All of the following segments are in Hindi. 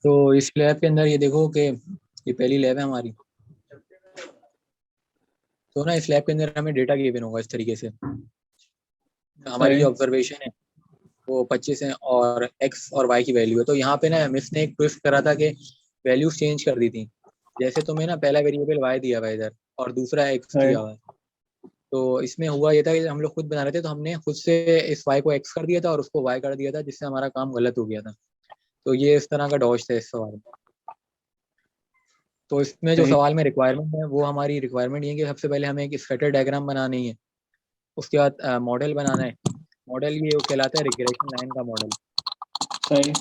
तो इस लैब के अंदर ये देखो कि ये पहली लैब है हमारी। तो ना इस लैब के अंदर हमें डेटा गिवन होगा इस तरीके से। हमारी सही। जो ऑब्जर्वेशन है वो 25 है और एक्स और वाई की वैल्यू है। तो यहाँ पे ना मिस ने एक ट्विस्ट करा था कि वैल्यूज चेंज कर दी थी। जैसे तुम्हें ना पहला वेरिएबल वाई दिया हुआ है इधर और दूसरा एक्स सही। दिया हुआ है। तो इसमें हुआ ये था कि हम लोग खुद बना रहे थे तो हमने खुद से इस वाई को एक्स कर दिया था और उसको वाई कर दिया था, जिससे हमारा काम गलत हो गया था। तो ये इस तरह का डॉज था इस सवाल में। तो इसमें जो सही। सवाल में रिक्वायरमेंट है वो हमारी रिक्वायरमेंट ये है कि सबसे पहले हमें एक स्कैटर डायग्राम बनानी है। उसके बाद मॉडल बनाना है। मॉडल ये वो कहलाता है रिग्रेशन लाइन का मॉडल। सही।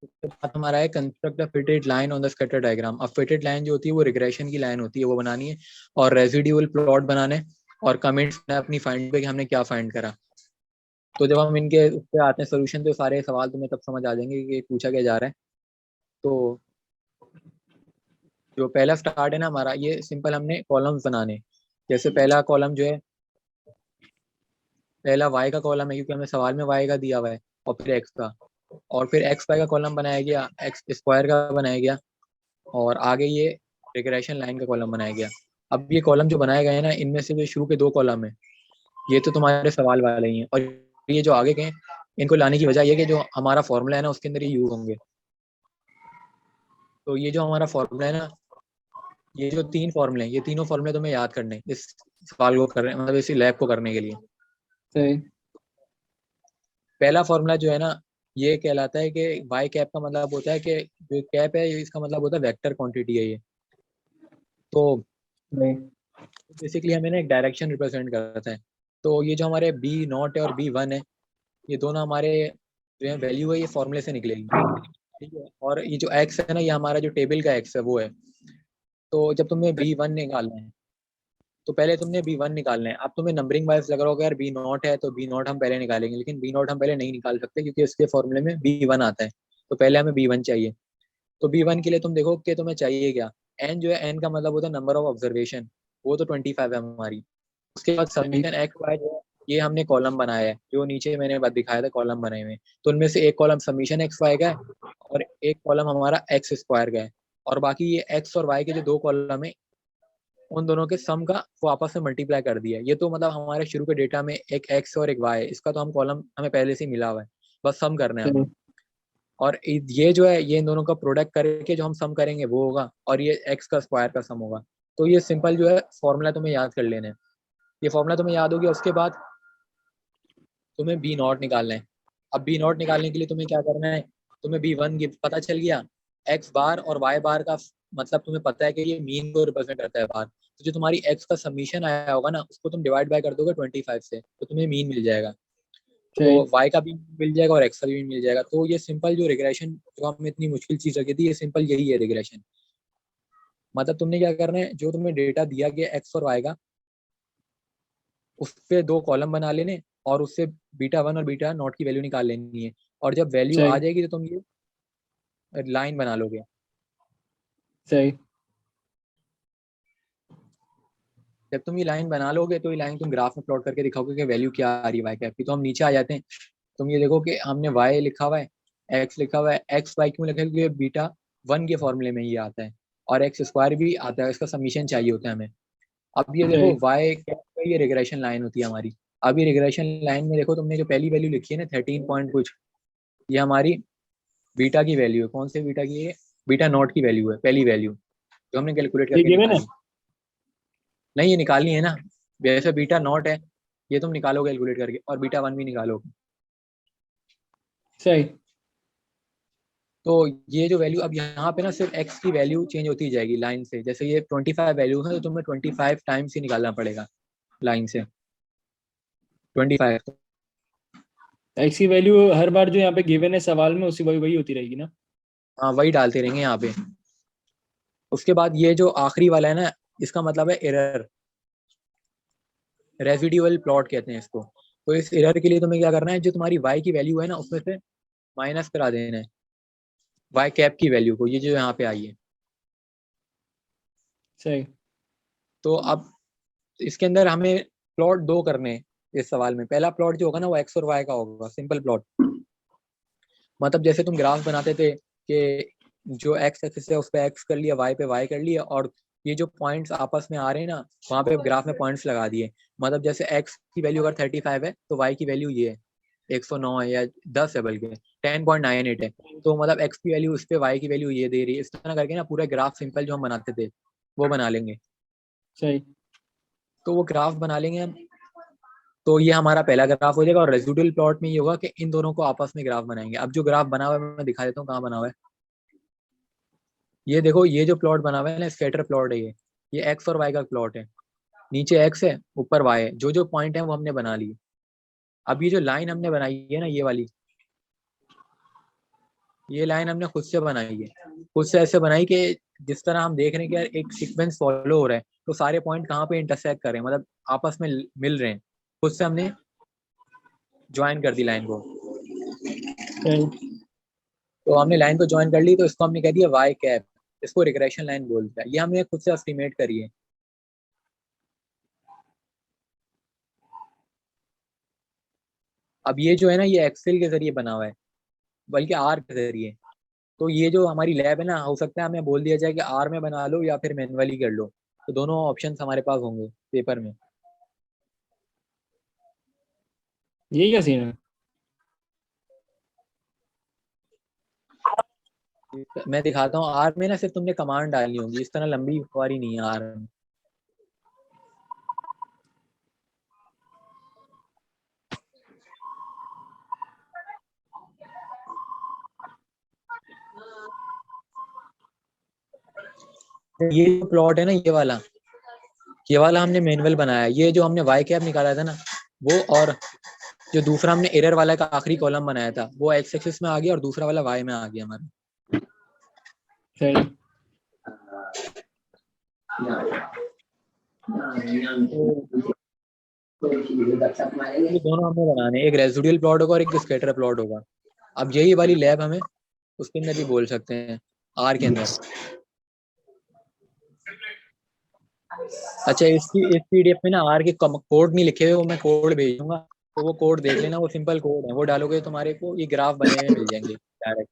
उसके बाद हमारा है construct the fitted line on the scatter diagram. अब फिटेड लाइन जो होती है वो रिग्रेशन की लाइन होती है, वो बनानी है। और रेजिड्यूअल प्लॉट बनाने हैं और कमेंट्स अपनी फाइंड पे कि हमने क्या फाइंड करा। तो जब हम इनके उस पे आते हैं सोल्यूशन, तो सारे सवाल तुम्हें तब समझ आ जाएंगे कि पूछा क्या जा रहा है। तो जो पहला स्टार्ट है ना हमारा, ये सिंपल हमने कॉलम्स बनाने। जैसे पहला कॉलम जो है, पहला वाई का कॉलम है क्योंकि हमें सवाल में वाई का दिया हुआ है, और फिर एक्स का। और फिर एक्स वाई का कॉलम बनाया गया, एक्स स्क्वायर का बनाया गया। और आगे ये रिग्रेशन लाइन का कॉलम बनाया गया। अब ये कॉलम जो बनाए गए हैं ना, इनमें से जो शुरू के दो कॉलम है ये तो तुम्हारे सवाल वाले ही हैं, और ये जो आगे के हैं इनको लाने की वजह ये है कि जो हमारा फॉर्मूला है ना उसके अंदर ये यूज होंगे। तो ये जो हमारा फॉर्मूला है ना, ये जो तीन फॉर्मूले हैं, ये तीनों फॉर्मूले तुम्हें याद करने हैं इस सवाल को करने, मतलब इसी लैब को करने के लिए। सही। पहला फॉर्मूला जो है ना, ये कहलाता है कि वाई कैप का मतलब होता है कि जो कैप है इसका मतलब होता है वेक्टर क्वांटिटी है ये। तो सही। बेसिकली हमें ना एक डायरेक्शन रिप्रेजेंट करता है। तो ये जो हमारे बी नॉट है और बी वन है, ये दोनों हमारे जो है वैल्यू है, ये फॉर्मूले से निकलेगी। ठीक है, और ये जो एक्स है ना, ये हमारा जो टेबल का एक्स है वो है। तो जब तुम्हें बी वन निकालना है तो पहले तुमने बी वन निकालना है। अब तुम्हें नंबरिंग वाइज लग रहा होगा यार बी नॉट है तो बी नॉट हम पहले निकालेंगे, लेकिन बी नॉट हम पहले नहीं निकाल सकते क्योंकि इसके फॉर्मूले में बी वन आता है। तो पहले हमें बी वन चाहिए। तो बी वन के लिए तुम देखो कि तुम्हें चाहिए क्या। एन जो है, एन का मतलब होता है नंबर ऑफ ऑब्जर्वेशन, वो तो 25 है हमारी। उसके बाद सही। समीकरण एक्स वाई जो है, ये हमने कॉलम बनाया है, जो नीचे मैंने बात दिखाया था कॉलम बनाए हुए हैं। तो उनमें से एक कॉलम समीशन एक्स वाई का है और एक कॉलम हमारा एक्स स्क्वायर का है। और बाकी ये एक्स और वाई के जो दो कॉलम है, उन दोनों के सम का वो आपस में मल्टीप्लाई कर दिया है। ये तो मतलब हमारे शुरू के डेटा में एक एक्स और एक वाई है, इसका तो हम कॉलम हमें पहले से ही मिला हुआ है, बस सम करना है सही। हमें। और ये जो है, ये इन दोनों का प्रोडक्ट करके जो हम सम करेंगे वो होगा, और ये एक्स का स्क्वायर का सम होगा। तो ये सिंपल जो है फॉर्मूला तुम्हें याद कर लेना है। ये फॉर्मूला तुम्हें याद हो गया, उसके बाद तुम्हें बी नॉट निकालना है। अब बी नॉट निकालने के लिए तुम्हें क्या करना है, तुम्हें बी वन पता चल गया। एक्स बार और वाई बार का मतलब तुम्हें पता है कि ये मीन को रिप्रेजेंट करता है बार। तो जो तुम्हारी एक्स का समीशन आया होगा ना, उसको तुम डिवाइड बाय कर दोगे 25 से, तो तुम्हें मीन मिल जाएगा। तो सही। वाई का भी मिल जाएगा और एक्स का भी मिल जाएगा। तो ये सिंपल जो रिग्रेशन, जो हमें इतनी मुश्किल चीज लगी थी, ये सिंपल यही है रिग्रेशन। मतलब तुमने क्या करना है, जो तुम्हें डेटा दिया गया एक्स और वाई का, उस पे दो कॉलम बना लेने और उससे बीटा वन और बीटा नॉट की वैल्यू निकाल लेनी है। और जब वैल्यू आ सही। जाएगी तो तुम ये लाइन बना लोगे। सही। जब तुम ये लाइन बना लोगे तो ये लाइन तुम ग्राफ में प्लॉट करके दिखाओगे कि वैल्यू क्या आ रही है वाई कैप की। तो हम नीचे आ जाते हैं। तुम ये देखो कि हमने वाई लिखा हुआ है, एक्स लिखा हुआ है। एक्स वाई क्यों लिखा है, क्योंकि बीटा वन के फॉर्मूले में ये आता है और एक्स स्क्वायर भी आता है, इसका समीशन चाहिए होता है हमें। अब ये देखो सही। वाई कैप का ये रिग्रेशन लाइन होती है हमारी। अब ये रिग्रेशन लाइन में देखो, तुमने जो पहली वैल्यू लिखी है ना 13 पॉइंट कुछ, ये हमारी बीटा की वैल्यू है। कौन से बीटा की है, बीटा नॉट की वैल्यू है, पहली वैल्यू जो हमने कैलकुलेट ये करके गिवन है। निकाली। नहीं, ये निकालनी है ना। वैसे बीटा नॉट है, ये तुम निकालोगे कैलकुलेट करके, और बीटा वन भी निकालोगे। सही। तो ये जो वैल्यू अब यहाँ पे ना सिर्फ एक्स की वैल्यू चेंज होती जाएगी लाइन से। जैसे ये 25 वैल्यू है तो तुम्हें 25 टाइम्स ही निकालना पड़ेगा लाइन से, 25। एक्स की वैल्यू हर बार जो यहाँ पे गिवन है सवाल में उसी वही वही होती रहेगी ना। हाँ, वही डालते रहेंगे यहाँ पे। उसके बाद ये जो आखिरी वाला है ना, इसका मतलब है एरर। रेजिड्यूअल प्लॉट कहते हैं इसको। तो इस एरर के लिए तुम्हें क्या करना है, जो तुम्हारी वाई की वैल्यू है ना उसमें से माइनस करा देना है वाई कैप की वैल्यू को, ये जो यहाँ पे आई है। सही। तो अब इसके अंदर हमें प्लॉट दो करने हैं इस सवाल में। पहला प्लॉट जो होगा ना वो एक्स और वाई का होगा, सिंपल प्लॉट। मतलब जैसे तुम ग्राफ बनाते थे कि जो एक्स एक्सिस है उस पे एक्स कर लिया, वाई पे वाई कर लिया, और ये जो पॉइंट्स आपस में आ रहे हैं ना वहाँ पे ग्राफ में पॉइंट्स लगा दिए। मतलब जैसे एक्स की वैल्यू अगर 35 है तो वाई की वैल्यू ये है 109 है या 10 है, बल्कि 10.98 है। तो मतलब एक्स की वैल्यू उस पे, वाई की वैल्यू ये दे रही है। इस तरह करके ना पूरा ग्राफ सिंपल जो हम बनाते थे वो बना लेंगे। सही। तो वो ग्राफ बना लेंगे हम। तो ये हमारा पहला ग्राफ हो जाएगा। और रेसिडुअल प्लॉट में ये होगा कि इन दोनों को आपस में ग्राफ बनाएंगे। अब जो ग्राफ बना हुआ है मैं दिखा देता हूँ कहाँ बना हुआ है। ये देखो, ये जो प्लॉट बना हुआ है ना, स्कैटर प्लॉट है ये एक्स और वाई का प्लॉट है। नीचे एक्स है, ऊपर वाई है। जो जो पॉइंट है वो हमने बना लिए। अब ये जो लाइन हमने बनाई है ना, ये वाली, ये लाइन हमने खुद से बनाई है। खुद से ऐसे बनाई कि जिस तरह हम देख रहे हैं कि यार एक सीक्वेंस फॉलो हो रहा है, तो सारे पॉइंट कहाँ पे इंटरसेक्ट कर रहे हैं, मतलब आपस में मिल रहे हैं। खुद से हमने ज्वाइन कर दी लाइन को। सही। तो हमने लाइन को ज्वाइन कर ली, तो इसको हमने कह दिया वाई कैप। इसको रिग्रेशन लाइन बोलते हैं। ये हमने खुद से एस्टिमेट करी है। अब ये जो है ना, ये एक्सेल के जरिए बना हुआ है, बल्कि आर के जरिए। तो ये जो हमारी लैब है ना, हो सकता है हमें बोल दिया जाए कि आर में बना लो या फिर मैनुअली कर लो। तो दोनों ऑप्शंस हमारे पास होंगे पेपर में। ये क्या सीन है? मैं दिखाता हूँ। आर में ना सिर्फ तुमने कमांड डालनी होगी, इस तरह लंबी क्वेरी नहीं है आर में। ये जो प्लॉट है ना, ये वाला हमने मैनुअल बनाया है। ये जो हमने वाई कैप निकाला था ना वो, और जो दूसरा हमने एरर वाला का आखिरी कॉलम बनाया था वो एक्स एक्सिस में आ गया और दूसरा वाला वाई में आ गया हमारा। सही। ये दोनों हमें बनाने हैं, एक रेसिडुअल प्लॉट होगा और एक स्कैटर प्लॉट होगा। अब यही वाली लैब हमें उसके अंदर भी बोल सकते हैं, आर के अंदर। अच्छा, इस पीडीएफ में ना आर के कोड नहीं लिखे हुए, वो मैं कोड भेजूंगा। तो वो कोड देख लेना, वो सिंपल कोड है। वो डालोगे तो तुम्हारे को ये ग्राफ बने हुए मिल जाएंगे डायरेक्ट।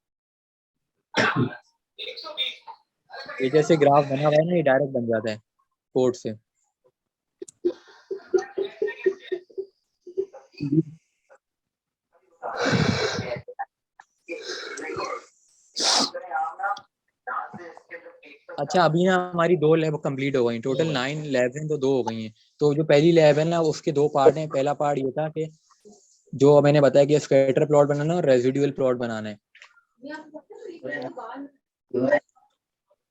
ये जैसे ग्राफ बना हुआ है ना, ये डायरेक्ट बन जाता है कोड से। अच्छा, अभी ना हमारी 2 लैब कंप्लीट हो गई। टोटल 9 लैब हैं तो 2 हो गई हैं। तो जो पहली लैब है ना, उसके 2 पार्ट हैं। पहला पार्ट ये था कि जो मैंने बताया कि स्कैटर प्लॉट बनाना है और रेसिडुअल प्लॉट बनाना है।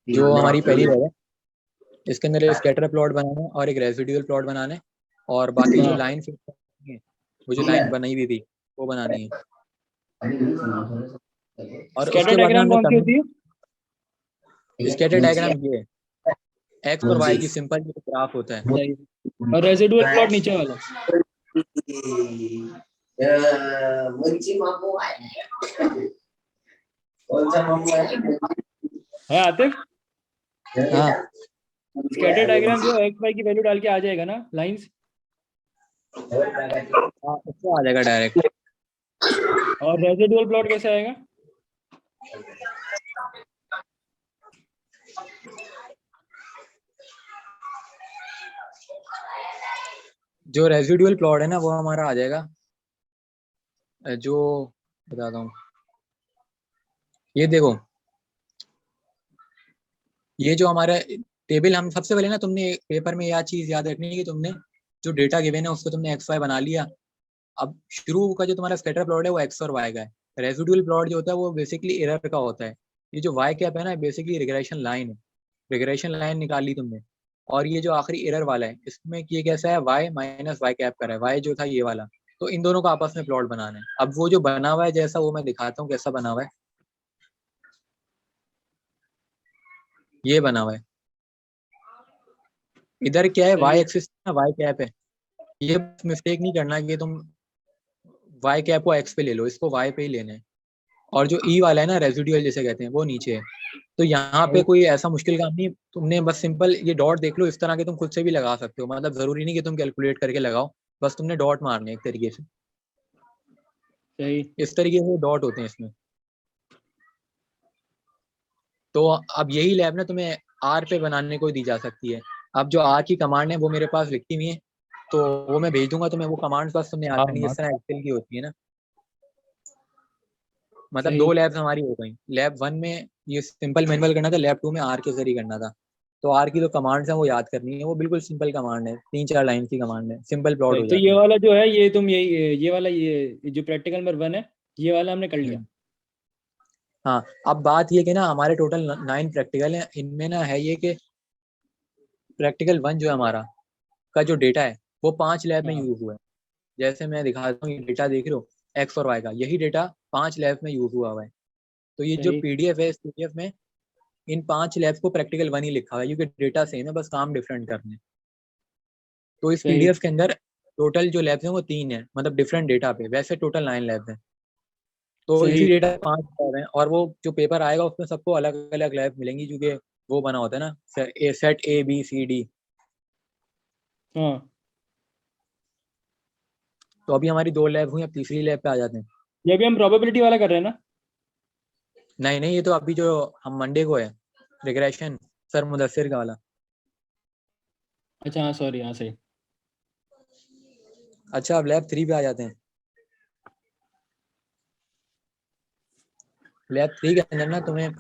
जो हमारी पहली लैब है, इसके अंदर एक स्कैटर प्लॉट बनाना है और एक रेसिडुअल प्लॉट बनाना है। और बाकी जो हाँ। लाइन वो जो लाइन बनाई हुई थी वो बनानी है। और स्कैटर उसके बाद ना डायग्राम हमने कौन सी होती है? स्कैटर डायग्राम ये एक्स और वाई की सिंपल जो ग्राफ होता है। सही। और रेसिडुअल प्लॉट नीचे वाला? है आतिफ? हाँ स्कैटर डायग्राम जो एक्स वाई की वैल्यू डाल के आ जाएगा ना, लाइंस। हाँ, उससे आ जाएगा डायरेक्ट। और रेसिडुअल प्लॉट कैसे आएगा? जो रेसिडुअल प्लॉट है ना वो हमारा आ जाएगा, जो बताता हूँ। ये देखो, ये जो हमारा टेबल, हम सबसे पहले ना तुमने पेपर में यह चीज याद रखनी है कि तुमने जो डेटा गिवन है उसको तुमने एक्स वाई बना लिया। अब शुरू का जो तुम्हारा स्कैटर प्लॉट है वो एक्स और वाई का है। रेसिडुअल प्लॉट जो होता है वो बेसिकली एरर का होता है। ये जो वाई कैप है ना, बेसिकली रिग्रेशन लाइन है। रिग्रेशन लाइन निकाल ली तुमने। और ये जो आखिरी एरर वाला है, इसमें ये कैसा है, वाई माइनस वाई कैप का है। वाई जो था ये वाला। तो इन दोनों को आपस में प्लॉट बनाना है। अब वो जो बना हुआ है जैसा, वो मैं दिखाता हूँ कैसा बना हुआ है। ये बना हुआ है। इधर क्या है, वाई सही। एक्सिस ना वाई कैप है। ये मिस्टेक नहीं करना कि तुम वाई कैप को एक्स पे ले लो, इसको वाई पे ही लेना है। और जो ई वाला है ना, रेसिडुअल जिसे कहते हैं, वो नीचे है। तो यहाँ पे कोई ऐसा मुश्किल काम नहीं। तुमने बस सिंपल ये डॉट देख लो। इस तरह के तुम खुद से भी लगा सकते हो, मतलब जरूरी नहीं कि तुम कैलकुलेट करके लगाओ। बस तुमने डॉट मारने एक तरीके से। सही। इस तरीके से डॉट होते हैं इसमें। तो अब यही लैब ना तुम्हें आर पे बनाने को दी जा सकती है। अब जो आर की कमांड है वो मेरे पास लिखी हुई है, तो वो मैं भेज दूंगा तुम्हें, वो कमांड बस तुमने याद हाँ करनी है, हाँ जिस तरह एक्सेल की होती है ना। मतलब सही 2 लैब्स हमारी हो गई। लैब 1 में ये सिंपल मैनुअल करना था, लैब 2 में आर के जरिए करना था। तो आर की जो कमांड्स है वो याद करनी है, वो बिल्कुल सिंपल कमांड है, 3-4 लाइन की कमांड है, सिंपल प्लॉट सही। हो तो जाते ये हैं। वाला जो है ये तुम ये वाला ये जो प्रैक्टिकल नंबर 1 है ये वाला हमने कर लिया। हम्म। हाँ, अब बात ये कि ना हमारे टोटल 9 प्रैक्टिकल हैं, इनमें ना है ये कि प्रैक्टिकल 1 जो है हमारा का जो डेटा है वो 5 लैब में हाँ यूज हुआ है। जैसे मैं दिखाता हूँ, ये डेटा देख रहे हो, एक्स और वाई का, यही डेटा 5 लैब में यूज हुआ हुआ है। तो ये जो सही पीडीएफ है, इस पीडीएफ में इन 5 लैब्स को प्रैक्टिकल 1 ही लिखा हुआ है, क्योंकि डेटा सेम है, बस काम डिफरेंट करने हैं। तो इस सही पीडीएफ के अंदर टोटल जो लैब्स हैं वो 3 है, मतलब डिफरेंट डेटा पे, वैसे टोटल 9 लैब्स हैं। तो सही। इसी डेटा 5 लैब हैं, और वो जो पेपर आएगा उसमें सबको अलग अलग लैब मिलेंगी, क्योंकि वो बना होता है ना set A B C D. हाँ तो अभी हमारी 2 लैब हुई, अब तीसरी लैब पे आ जाते हैं। ये भी हम प्रोबेबिलिटी वाला कर रहे हैं ना। नहीं नहीं, ये तो अभी जो हम मंडे को है, रिग्रेशन, सर मुदस्सिर का वाला। अच्छा हाँ सॉरी हाँ सही। अच्छा, अब लैब 3 पे आ जाते हैं। लैब 3 के अंदर ना तुम्हें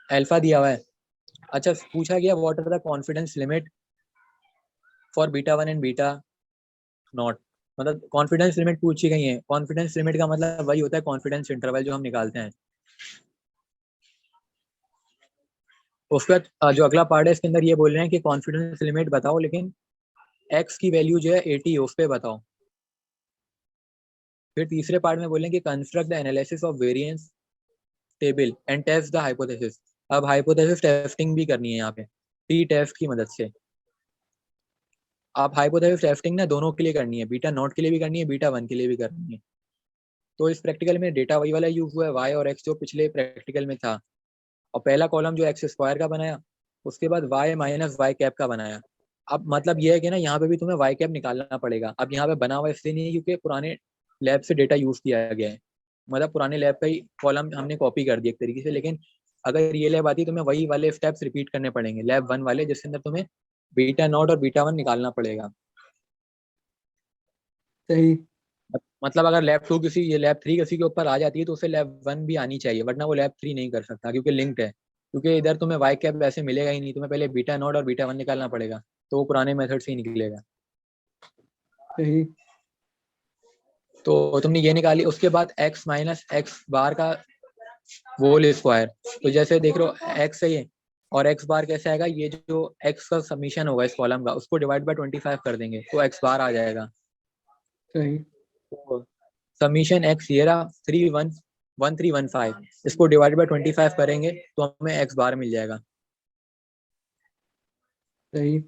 अल्फा दिया हुआ है। अच्छा, पूछा गया what are the confidence limit for beta 1 and beta naught. मतलब कॉन्फिडेंस लिमिट पूछी गई है। कॉन्फिडेंस लिमिट का मतलब वही होता है कॉन्फिडेंस इंटरवल जो हम निकालते हैं। उसके बाद जो अगला पार्ट है इसके अंदर ये बोल रहे हैं कि कॉन्फिडेंस लिमिट बताओ, लेकिन एक्स की वैल्यू जो है 80 है, उस पर बताओ। फिर तीसरे पार्ट में बोलें कि construct the analysis of variance table and test the hypothesis. अब हाइपोथेसिस टेस्टिंग भी करनी है यहाँ पे, टी टेस्ट की मदद से। आप हाइपोथेसिस टेस्टिंग ना दोनों के लिए करनी है, बीटा नॉट के लिए भी करनी है, बीटा 1 के लिए भी करनी है। तो इस प्रैक्टिकल में डेटा वही वाला यूज हुआ है, वाई और एक्स जो पिछले प्रैक्टिकल में था। और पहला कॉलम जो एक्स स्क्वायर का बनाया, उसके बाद वाई माइनस वाई कैप का बनाया। अब मतलब ये है कि ना यहाँ पे भी तुम्हें वाई कैप निकालना पड़ेगा। अब यहाँ पे बना हुआ इसलिए नहीं है क्योंकि पुराने लैब से डेटा यूज किया गया है, मतलब पुराने लैब का ही कॉलम हमने कॉपी कर दिया एक तरीके से। लेकिन अगर ये लैब आती है तुम्हें वही वाले स्टेप्स रिपीट करने पड़ेंगे, लैब 1 वाले, जिसके अंदर तुम्हें बीटा नॉट और बीटा 1 निकालना पड़ेगा। सही। मतलब अगर लैब 2 किसी, ये लैब 3 किसी के ऊपर आ जाती है तो उसे लैब 1 भी आनी चाहिए, वरना वो लैब 3 नहीं कर सकता, क्योंकि लिंक्ड है। क्योंकि इधर तुम्हें वाई कैप वैसे मिलेगा ही नहीं, तुम्हें पहले बीटा नॉट और बीटा 1 निकालना पड़ेगा, तो वो पुराने मेथड से ही निकलेगा। सही। तो तुमने ये निकाली, उसके बाद एक्स माइनस एक्स बार का होल स्क्वायर। तो जैसे देख रहे हो एक्स है ये, और एक्स बार कैसे आएगा, ये जो एक्स का सबमिशन होगा इस कॉलम का, उसको डिवाइड बाय 25 कर देंगे तो एक्स बार आ जाएगा। सही। तो सबमिशन एक्स ये रहा 3,1,1,3,1,5, इसको डिवाइड बाय 25 करेंगे तो हमें एक्स बार मिल जाएगा। सही।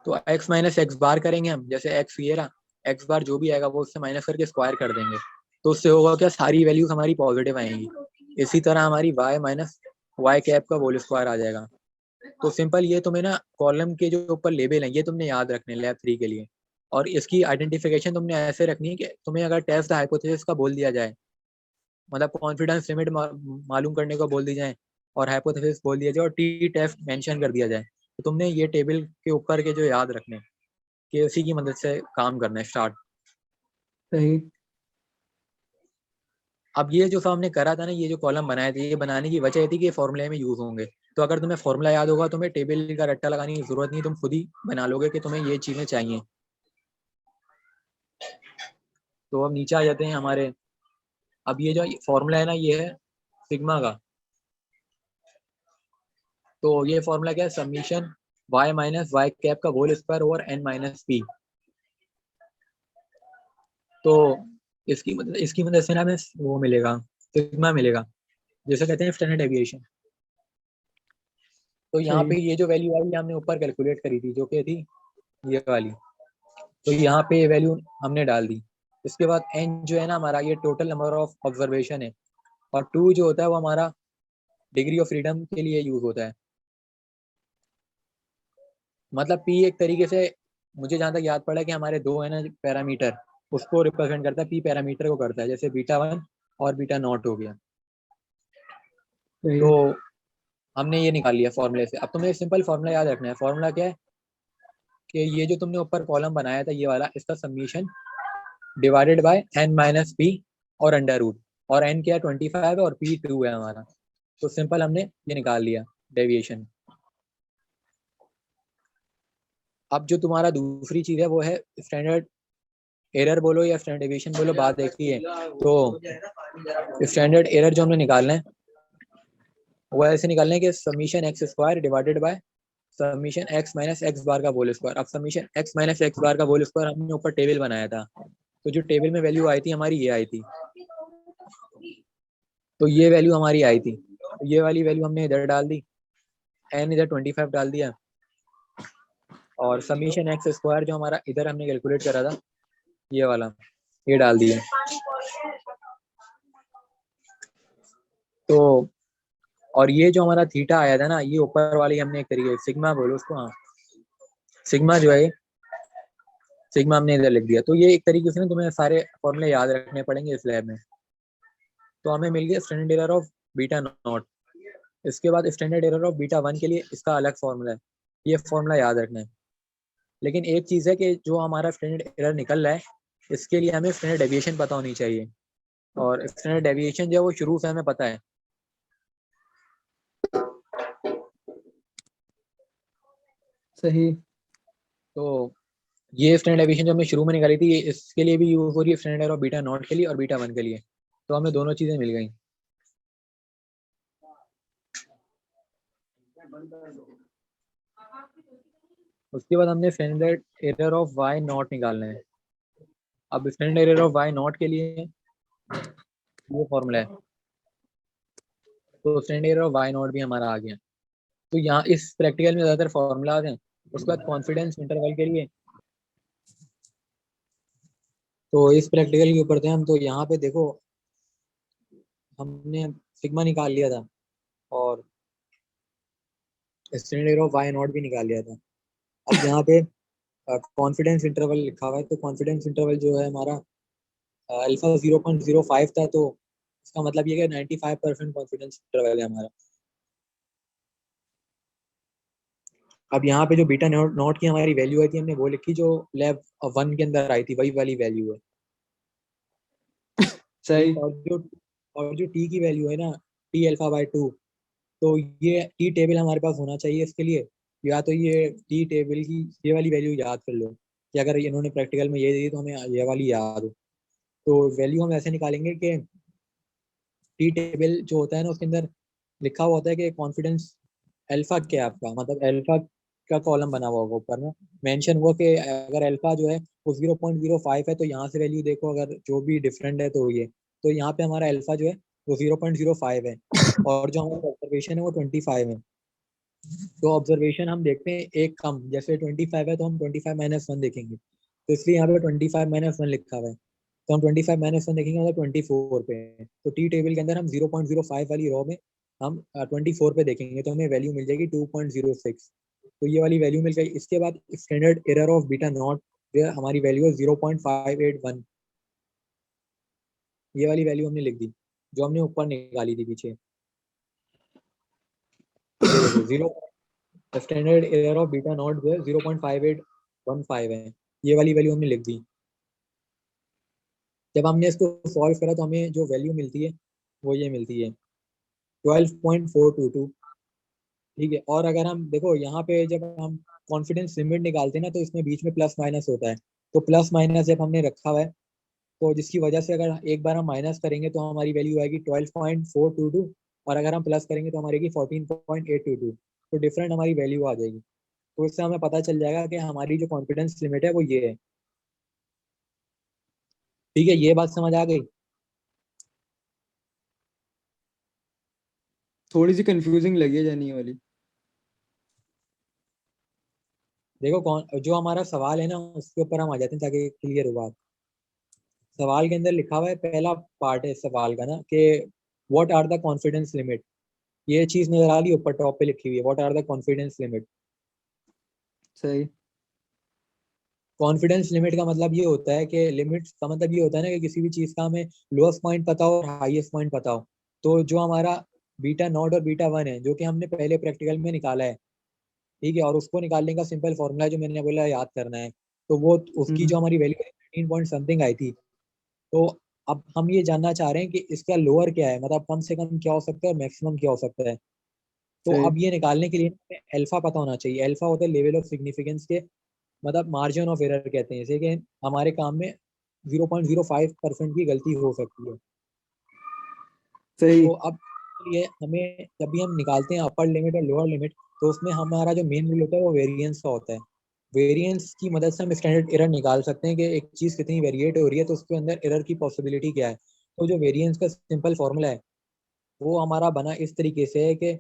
तो एक्स माइनस एक्स बार करेंगे हम, जैसे एक्स ये रहा, एक्स बार जो भी आएगा वो उससे माइनस करके स्क्वायर कर देंगे। तो उससे होगा क्या, सारी वैल्यूज हमारी पॉजिटिव आएंगी। इसी तरह हमारी वाई माइनस वाई कैप का होल स्क्वायर आ जाएगा। तो सिंपल, ये तुम्हें ना कॉलम के जो ऊपर लेबल है ये तुमने याद रखने लैब 3 के लिए। और इसकी आइडेंटिफिकेशन तुमने ऐसे रखनी है कि तुम्हें अगर टेस्ट हाइपोथेसिस का बोल दिया जाए, मतलब कॉन्फिडेंस लिमिट मालूम करने को बोल दी जाए और हाइपोथेसिस बोल दिया जाए और टी टेस्ट मेंशन कर दिया जाए, तो तुमने ये टेबल के ऊपर के जो याद रखने, कि उसी की मदद से काम करना है स्टार्ट। सही। अब ये जो हमने करा था ना, ये जो कॉलम बनाए थे, ये बनाने की वजह थी कि ये फॉर्मूले में यूज होंगे। तो अगर तुम्हें फॉर्मूला याद होगा, तुम्हें टेबल का रट्टा लगाने की जरूरत नहीं, तुम खुद ही बना लोगे कि तुम्हें ये चीजें चाहिए। तो अब नीचे आ जाते हैं हमारे। अब ये जो फॉर्मूला है ना, ये है सिग्मा का। तो ये फॉर्मूला क्या है, summation Y minus Y cap का whole square over N minus P. तो इसकी मदद से ना हमें वो मिलेगा, सिग्मा मिलेगा, जैसे कहते हैं स्टैंडर्ड डेविएशन। तो यहाँ सही। पे ये जो वैल्यू आई हमने ऊपर कैलकुलेट करी थी, जो कि थी ये वाली। तो यहाँ पे ये वैल्यू हमने डाल दी। इसके बाद एन जो है ना हमारा, ये टोटल नंबर ऑफ ऑब्जर्वेशन है। और टू जो होता है वो हमारा डिग्री ऑफ फ्रीडम के लिए यूज होता है। मतलब पी एक तरीके से, मुझे जहां तक याद पड़ा कि हमारे दो है ना पैरामीटर, उसको रिप्रेजेंट करता है। पी पैरामीटर को करता है, जैसे बीटा 1 और बीटा नॉट हो गया। सही। तो हमने ये निकाल लिया फॉर्मूले से। अब तुम्हें सिंपल फॉर्मूला याद रखना है। फॉर्मूला क्या है कि ये जो तुमने ऊपर कॉलम बनाया था ये वाला, इसका summation divided by n minus P और अंडर रूट, और n क्या है 25 है और p 2 है हमारा। तो सिंपल हमने ये निकाल लिया डेविएशन। अब जो तुम्हारा दूसरी चीज है वो है स्टैंडर्ड एरर बोलो या स्टैंडर्ड डेविएशन बोलो, बात एक ही है। तो स्टैंडर्ड एरर जो हमने निकालना है वो ऐसे निकालना है कि summation X square divided by summation X minus X bar का होल स्क्वायर। अब summation X minus X bar का होल स्क्वायर हमने ऊपर टेबल बनाया था, तो जो टेबल में वैल्यू आई थी हमारी ये आई थी, तो ये वैल्यू हमारी आई थी, तो ये वाली वैल्यू हमने इधर डाल दी, एन इधर 25 डाल दिया, और समीशन एक्स स्क्वायर जो हमारा इधर हमने कैलकुलेट करा था ये वाला, ये डाल दिया। तो और ये जो हमारा थीटा आया था ना, ये ऊपर वाली हमने एक तरीके सिग्मा बोलो उसको, हाँ सिग्मा जो है, सिग्मा हमने इधर लिख दिया। तो ये एक तरीके से ना तुम्हें सारे फॉर्मूले याद रखने पड़ेंगे इस लैब में। तो हमें मिल गया standard error of beta not. इसके बाद standard error of beta one के लिए इसका अलग फॉर्मूला है, ये फॉर्मूला याद रखना है। लेकिन एक चीज़ है कि जो हमारा स्टैंडर्ड एरर निकल रहा है इसके लिए हमें स्टैंडर्ड डेविएशन पता होनी चाहिए, और स्टैंडर्ड डेविएशन जो है वो शुरू से हमें पता है। सही। तो ये स्टैंडर्ड डेविएशन जो हमने शुरू में निकाली थी ये इसके लिए भी यूज हो रही है, standard error of beta not के लिए और बीटा वन के लिए। तो हमें दोनों चीज़ें मिल गई। उसके बाद हमने standard error of Y naught निकालना है। अब standard error of Y naught के लिए ये फॉर्मूला है, तो standard error of Y naught भी हमारा आ गया। तो यहाँ इस प्रैक्टिकल में ज़्यादातर फॉर्मूलाज हैं। उसके बाद कॉन्फिडेंस इंटरवल के लिए, तो इस प्रैक्टिकल के ऊपर थे हम। तो यहाँ पे देखो हमने सिग्मा निकाल लिया था और standard error of Y naught भी निकाल लिया था। अब यहाँ पे कॉन्फिडेंस इंटरवल लिखा हुआ है, तो कॉन्फिडेंस इंटरवल जो है हमारा अल्फा 0.05 था, तो इसका मतलब ये है 95% कॉन्फिडेंस इंटरवल है हमारा। अब यहाँ पे जो बीटा नॉट नॉट की हमारी वैल्यू आई थी हमने वो लिखी, जो लैब वन के अंदर आई थी वही वाली वैल्यू है। सही। और जो टी की वैल्यू है ना, टी अल्फा बाय 2, तो ये टी टेबल हमारे पास होना चाहिए इसके लिए। या तो ये टी टेबल की ये वाली वैल्यू याद कर लो कि अगर इन्होंने प्रैक्टिकल में ये दी तो हमें ये वाली याद हो। तो वैल्यू हम ऐसे निकालेंगे कि टी टेबल जो होता है ना उसके अंदर लिखा हुआ होता है कि कॉन्फिडेंस अल्फा क्या है आपका, मतलब अल्फा का कॉलम बना हुआ होगा ऊपर में, मेंशन हुआ कि अगर अल्फा जो है वो 0.05 है, तो यहाँ से वैल्यू देखो अगर जो भी डिफरेंट है तो ये, तो यहाँ पे हमारा अल्फा जो है वो 0.05 है, और जो हमारा ऑब्जर्वेशन है वो 25 है। तो ऑब्जर्वेशन हम देखते हैं एक कम, जैसे 25 है तो हम 25 माइनस वन देखेंगे, तो इसलिए यहाँ पे 25 माइनस वन लिखा हुआ है, तो हम 25 माइनस वन देखेंगे मतलब 24 पे है। तो टी टेबल के अंदर हम 0.05 वाली रो में हम 24 पे देखेंगे तो हमें वैल्यू मिल जाएगी 2.06। तो ये वाली वैल्यू मिल गई। इसके बाद standard error of beta not जो है हमारी वैल्यू है 0.581, ये वाली वैल्यू हमने लिख दी जो हमने ऊपर निकाली थी पीछे। ये देखो zero, standard error of beta not जो है 0.5815 है, ये वाली वैल्यू हमने लिख दी। जब हमने इसको सॉल्व करा तो हमें जो वैल्यू मिलती है वो ये मिलती है 12.422। ठीक है, और अगर हम देखो यहाँ पे जब हम कॉन्फिडेंस लिमिट निकालते हैं ना तो इसमें बीच में प्लस माइनस होता है, तो प्लस माइनस जब हमने रखा हुआ है तो जिसकी वजह से अगर एक बार हम माइनस करेंगे तो हमारी वैल्यू आएगी 12.422, और अगर हम प्लस करेंगे तो हमारी आएगी 14.822। तो डिफरेंट हमारी वैल्यू आ जाएगी। तो इससे हमें पता चल जाएगा कि हमारी जो कॉन्फिडेंस लिमिट है वो ये है। ठीक है, ये बात समझ आ गई। थोड़ी सी कंफ्यूजिंग लगी है जानी ये वाली। देखो कौन जो हमारा सवाल है ना उसके ऊपर हम आ जाते हैं ताकि क्लियर हो बात। सवाल के अंदर लिखा हुआ है, पहला पार्ट है सवाल का ना कि what are the confidence limit, ये चीज नजर आ रही है ऊपर टॉप पे लिखी हुई है what are the confidence limit. सही। कॉन्फिडेंस लिमिट का मतलब ये होता है कि लिमिट का मतलब ये होता है ना कि किसी भी चीज का हमें लोएस्ट पॉइंट पता हो और हाईएस्ट पॉइंट पता हो। तो जो हमारा बीटा नॉट और बीटा वन है, जो कि हमने पहले प्रैक्टिकल में निकाला है, ठीक है। और उसको निकालने का सिंपल फॉर्मूला जो मैंने बोला याद करना है, तो वो उसकी हम्म, जो हमारी वैल्यू 13 पॉइंट समथिंग आई थी। तो अब हम ये जानना चाह रहे हैं कि इसका लोअर क्या है, मतलब कम से कम क्या हो सकता है और मैक्सिमम क्या हो सकता है। तो सही अब ये निकालने के लिए हमें अल्फा पता होना चाहिए। अल्फा होता है लेवल ऑफ सिग्निफिकेंस के, मतलब मार्जिन ऑफ एरर कहते हैं, जैसे कि हमारे काम में 0.05% की गलती हो सकती है। सही। तो अब ये हमें जब भी हम निकालते हैं अपर लिमिट और लोअर लिमिट, तो उसमें हमारा जो मेन रूल होता है वो वेरिएंस का होता है। वेरिएंस की मदद से हम स्टैंडर्ड एरर निकाल सकते हैं कि एक चीज़ कितनी वेरिएट हो रही है, तो उसके अंदर एरर की पॉसिबिलिटी क्या है। तो जो वेरिएंस का सिंपल फॉर्मूला है वो हमारा बना इस तरीके से है कि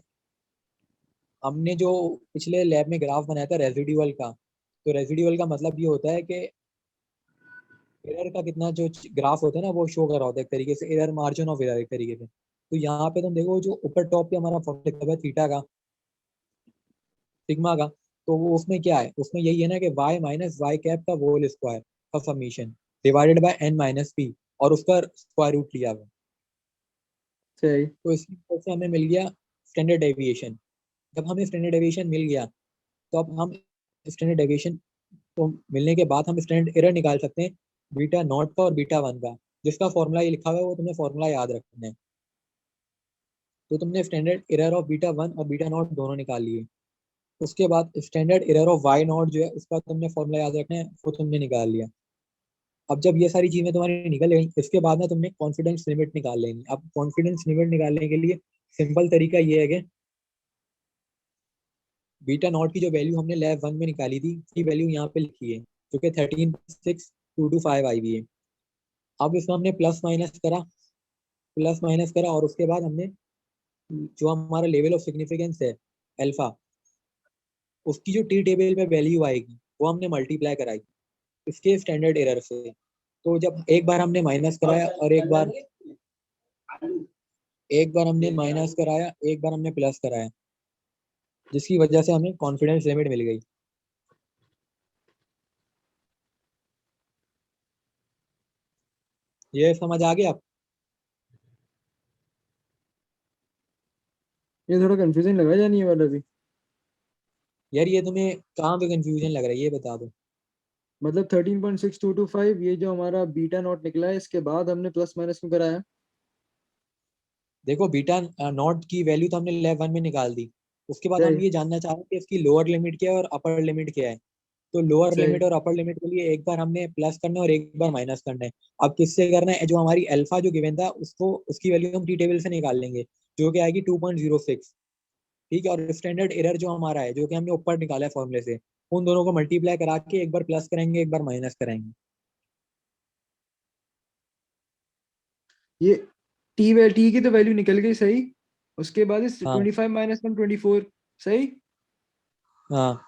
हमने जो पिछले लैब में ग्राफ बनाया था रेजिड्यूअल का, तो रेजिड्यूअल का मतलब ये होता है कि एरर का कितना जो ग्राफ होता है ना वो शो कर रहा होता है एक तरीके से, एरर मार्जिन ऑफ एरर एक तरीके से। तो यहाँ पे तुम देखो जो ऊपर टॉप पे हमारा फॉर्मूला है थीटा का, सिग्मा का, तो वो उसमें क्या है, उसमें यही है ना कि y माइनस वाई कैप का होल स्क्वायर का summation divided by n minus P, और उसका स्क्वायर रूट लिया हुआ। सही। तो इसकी वजह से हमें मिल गया स्टैंडर्ड डेविएशन। जब हमें स्टैंडर्ड डेविएशन मिल गया, तो अब हम स्टैंडर्ड डेविएशन को मिलने के बाद हम स्टैंडर्ड एरर निकाल सकते हैं बीटा नॉट का और बीटा वन का, जिसका फॉर्मूला ये लिखा हुआ है वो तुम्हें फॉर्मूला याद रखना है। तो तुमने standard error of beta one और बीटा नॉट दोनों निकाल लिए। उसके बाद standard error of Y naught जो है उसका तुमने फॉर्मूला याद रखना है, वो तुमने निकाल लिया। अब जब ये सारी चीजें तुम्हारी निकल गई, इसके बाद ना तुमने कॉन्फिडेंस लिमिट निकाल लेंगे। अब कॉन्फिडेंस लिमिट निकालने के लिए सिंपल तरीका ये है कि बीटा नॉट की जो वैल्यू हमने लैब वन में निकाली थी उसकी वैल्यू यहाँ पे लिखी है, जो कि 13.6225 आई हुई है। अब इसमें हमने प्लस माइनस करा, और उसके बाद हमने जो हमारा लेवल ऑफ सिग्निफिकेंस है अल्फा, उसकी जो टी टेबल पे वैल्यू आएगी वो हमने मल्टीप्लाई कराई इसके स्टैंडर्ड एरर से। तो जब एक बार हमने माइनस कराया और एक बार हमने माइनस कराया, एक बार हमने प्लस कराया, जिसकी वजह से हमें कॉन्फिडेंस लिमिट मिल गई। ये समझ आ गया आप? ये थोड़ा कंफ्यूजन लग रहा है जानी ये वाला भी। यार ये तुम्हें कहाँ पे कंफ्यूजन लग रहा है ये बता दो। मतलब 13.6225 ये जो हमारा बीटा नॉट निकला है, इसके बाद हमने प्लस माइनस क्यों कराया? देखो बीटा नॉट की वैल्यू तो हमने लेव वन में निकाल दी। उसके बाद हम सही। ये जानना चाह रहे हैं कि इसकी लोअर लिमिट क्या है और अपर लिमिट क्या है। तो लोअर सही। लिमिट और अपर लिमिट के लिए एक बार हमने प्लस करना है और एक बार माइनस करना है। अब किससे करना है, जो हमारी अल्फा जो गिवन था उसको, उसकी वैल्यू हम टी टेबल से निकाल लेंगे, जो कि आएगी 2.06। ठीक है। और स्टैंडर्ड एरर जो हमारा है, जो कि हमने ऊपर निकाला है फॉर्मूले से, उन दोनों को मल्टीप्लाई करा के एक बार प्लस करेंगे एक बार माइनस करेंगे। ये टी की तो वैल्यू निकल गई, सही। उसके बाद इस हाँ 25 - 1 24। सही। हाँ।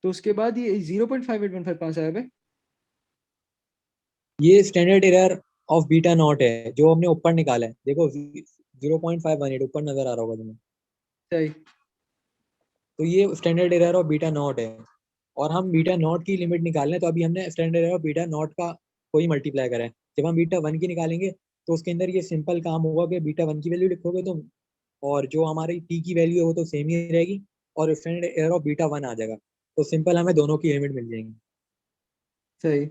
तो उसके बाद ये 0.5815 कहाँ से आया बे? ये standard error of beta not है जो हमने ऊपर निकाला है, देखो 0.518 ऊपर नजर आ रहा होगा तुम्हें। सही। तो ये standard error of beta not है, और हम बीटा नॉट की लिमिट निकालने, तो अभी हमने standard error of beta not का कोई मल्टीप्लाई करा है। जब हम बीटा वन की निकालेंगे तो उसके अंदर ये सिंपल काम होगा कि बीटा वन की वैल्यू लिखोगे तुम, और जो हमारी टी की वैल्यू है वो तो सेम ही रहेगी, और standard error of beta one आ जाएगा। तो सिंपल हमें दोनों की लिमिट मिल जाएंगी। सही।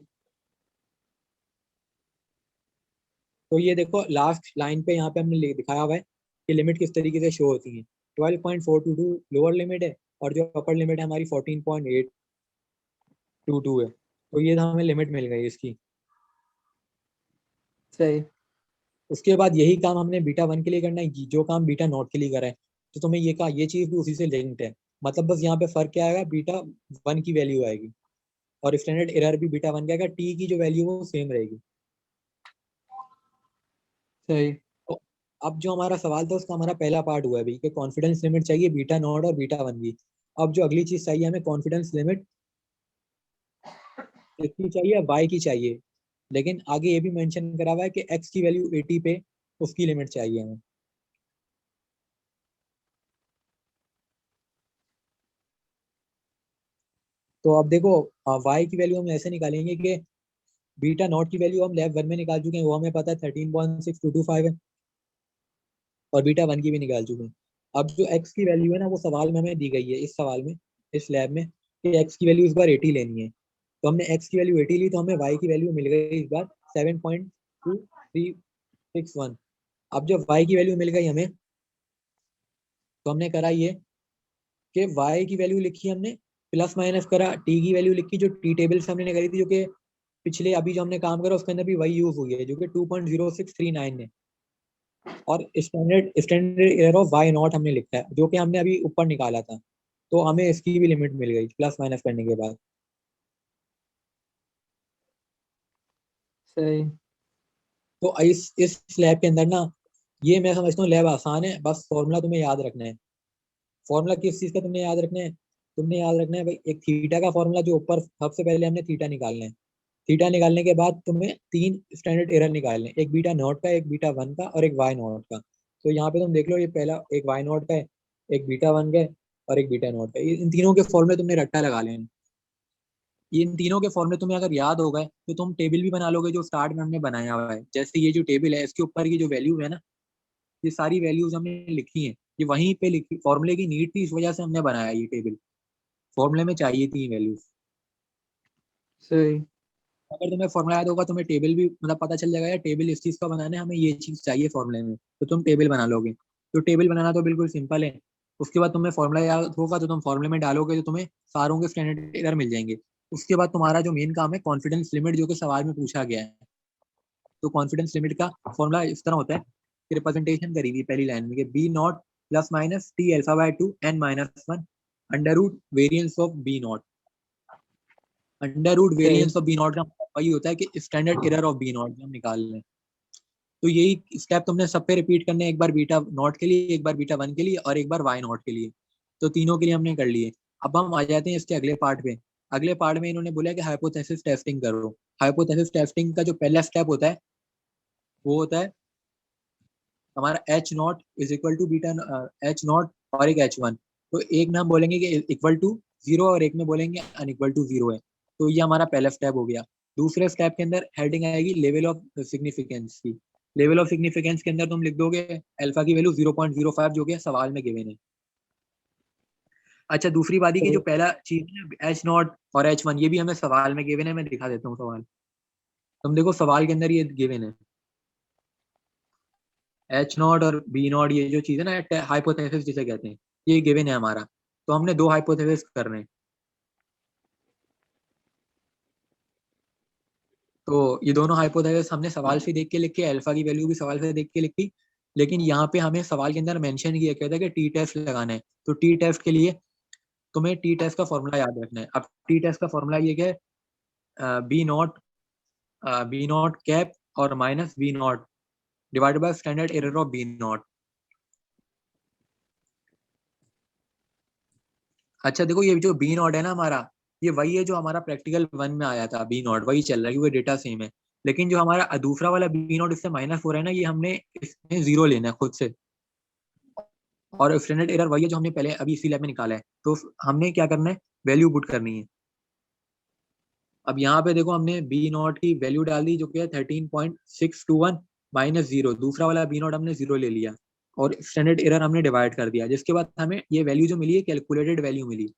तो ये देखो लास्ट लाइन पे यहाँ पे हमने दिखाया हुआ है कि लिमिट किस तरीके से शो होती है। 12.422 लोअर लिमिट है, और जो अपर लिमिट है हमारी 14.822 है। तो ये हमें लिमिट मिल गई इसकी। सही। उसके बाद यही काम हमने बीटा वन के लिए करना है, जो काम बीटा नॉट के लिए करा है। तो तुम्हें ये कहा, ये चीज भी उसी से लिंक्ड है। मतलब बस यहाँ पे फर्क क्या आएगा, बीटा वन की वैल्यू आएगी, और स्टैंडर्ड एरर भी बीटा वन का आएगा, टी की जो वैल्यू है वो सेम रहेगी। सही। तो अब जो हमारा सवाल था उसका हमारा पहला पार्ट हुआ है भाई कि कॉन्फिडेंस लिमिट चाहिए बीटा नॉट और बीटा वन की। अब जो अगली चीज चाहिए हमें, कॉन्फिडेंस लिमिट किसकी चाहिए, वाई की चाहिए। लेकिन आगे ये भी मेंशन करा हुआ है कि एक्स की वैल्यू 80 पे उसकी लिमिट चाहिए हमें। तो अब देखो वाई की वैल्यू हम ऐसे निकालेंगे कि बीटा नॉट की वैल्यू हम लैब वन में निकाल चुके हैं, वो हमें पता है 13.6225 है। और बीटा 1 की भी निकाल चुके हैं। अब जो x की वैल्यू है ना वो सवाल में हमें दी गई है, इस सवाल में, इस लैब में, कि x की वैल्यू इस बार 80 लेनी है। तो हमने x की वैल्यू 80 ली, तो हमें y की वैल्यू मिल गई इस बार 7.2361। अब जब y की वैल्यू मिल गई हमें, तो हमने करा ये कि y की वैल्यू लिखी हमने, प्लस माइनस करा, t की वैल्यू लिखी जो t टेबल से हमने करी थी, जो कि पिछले अभी जो हमने काम करा उसके अंदर भी वही यूज हुई है, जो कि 2.0639 है। और standard standard error of Y naught हमने लिखा है, जो कि हमने अभी ऊपर निकाला था। तो हमें इसकी भी लिमिट मिल गई प्लस माइनस करने के बाद। सही। तो इस स्लैब के अंदर ना, ये मैं समझता हूँ लैब आसान है, बस फॉर्मूला तुम्हें याद रखना है। फॉर्मूला किस चीज का तुमने याद रखना है? तुमने याद रखना है भाई, एक थीटा का फॉर्मूला जो ऊपर, सबसे पहले हमने थीटा निकालना है। थीटा निकालने के बाद तुम्हें 3 स्टैंडर्ड एरर निकालने हैं, एक बीटा नॉट का, एक बीटा 1 का और एक वाई नॉट का। तो यहाँ पे तुम देख लो, ये पहला एक वाई नॉट का है, एक बीटा 1 का है और एक बीटा नॉट का है। इन तीनों के फॉर्मूले तुमने रट्टा लगा लेना। ये इन तीनों के फॉर्मूले तुम्हें अगर याद हो गए तो तुम टेबल भी बना लोगे, जो स्टार्ट में हमने बनाया हुआ है। जैसे ये जो टेबल है, इसके ऊपर की जो वैल्यू है ना, ये सारी वैल्यूज हमने लिखी हैं, ये वहीं पे लिखी, फॉर्मूले की नीड थी, इस वजह से हमने बनाया ये टेबल। फॉर्मूले में चाहिए थी वैल्यूज। सही। अगर तुम्हें फॉर्मूला याद होगा, तुम्हें टेबल भी मतलब पता चल जाएगा, यार टेबल इस चीज का बनाना है, हमें ये चीज चाहिए फॉर्मूले में, तो तुम टेबल बना लोगे। तो टेबल बनाना तो बिल्कुल सिंपल है। उसके बाद तुम्हें फॉर्मूला याद होगा तो तुम फॉर्मूले में डालोगे, तो तुम्हें सारों के स्टैंडर्ड एरर मिल जाएंगे। उसके बाद तुम्हारा जो मेन काम है, कॉन्फिडेंस लिमिट, जो कि सवाल में पूछा गया है। तो कॉन्फिडेंस लिमिट का फॉर्मूला इस तरह होता है कि रिप्रेजेंटेशन करी हुई पहली लाइन में, कि B naught plus minus T alpha by 2 N minus 1 under root variance of B naught. Under root सही। वेरियंस ऑफ बी नॉट का मतलब वही होता है कि standard error of B naught जो हम निकाल लें। तो यही स्टेप तुमने सब पे रिपीट करने, एक बार बीटा नॉट के लिए, एक बार बीटा 1 के लिए और एक बार वाई नॉट के लिए। तो तीनों के लिए हमने कर लिए। अब हम आ जाते हैं इसके अगले पार्ट पे। अगले पार्ट में इन्होंने बोला कि हाइपोथेसिस टेस्टिंग करो। हाइपोथेसिस टेस्टिंग का जो पहला स्टेप होता है, वो होता है हमारा H naught is equal to beta, H naught और एक एच वन। तो एक में हम बोलेंगे कि इक्वल टू जीरो और एक में बोलेंगे अनइक्वल टू जीरो है। तो ये हमारा पहला स्टेप हो गया। दूसरे स्टेप के अंदर हेडिंग आएगी लेवल ऑफ सिग्निफिकेंस की। लेवल ऑफ सिग्निफिकेंस के अंदर तुम लिख दोगे अल्फा की वैल्यू 0.05, जो कि सवाल में गिवन है। अच्छा, दूसरी बात की जो सही। पहला चीज है एच नॉट और एच वन, ये भी हमें सवाल में गिवन है। मैं दिखा देता हूँ सवाल। तुम देखो सवाल के अंदर ये गिवन है, एच नॉट और बी नॉट, ये जो चीज है ना, हाइपोथेसिस जिसे कहते हैं, ये गिवन है हमारा। तो हमने दो हाइपोथेसिस कर रहे हैं। तो ये दोनों हाइपोथेसिस हमने सवाल से देख के लिखी, अल्फा की वैल्यू भी सवाल से देख के लिखी। लेकिन यहाँ पे हमें सवाल के अंदर मेंशन किया गया था कि टी टेस्ट लगाना है। तो टी टेस्ट के लिए तुम्हें टी टेस्ट का फॉर्मूला याद रखना है। अब टी टेस्ट का फॉर्मूला ये क्या है, बी नॉट कैप और minus B naught divided by standard error of B naught. अच्छा देखो, ये जो बी नॉट है ना हमारा, ये वही है जो हमारा प्रैक्टिकल 1 में आया था। बी नॉट वही चल रहा है क्योंकि डेटा सेम है। लेकिन जो हमारा दूसरा वाला बी नॉट इससे माइनस हो रहा है ना, ये हमने इसमें जीरो लेना है खुद से। और स्टैंडर्ड एरर वही है जो हमने पहले अभी इसी लैब में निकाला है। तो हमने क्या करना है, वैल्यू पुट करनी है। अब यहाँ पे देखो, हमने बी नॉट की वैल्यू डाल दी, जो कि है 13.621 माइनस जीरो। दूसरा वाला बी नॉट हमने जीरो ले लिया और स्टैंडर्ड एरर हमने डिवाइड कर दिया, जिसके बाद हमें ये वैल्यू जो मिली है, कैलकुलेटेड वैल्यू मिली।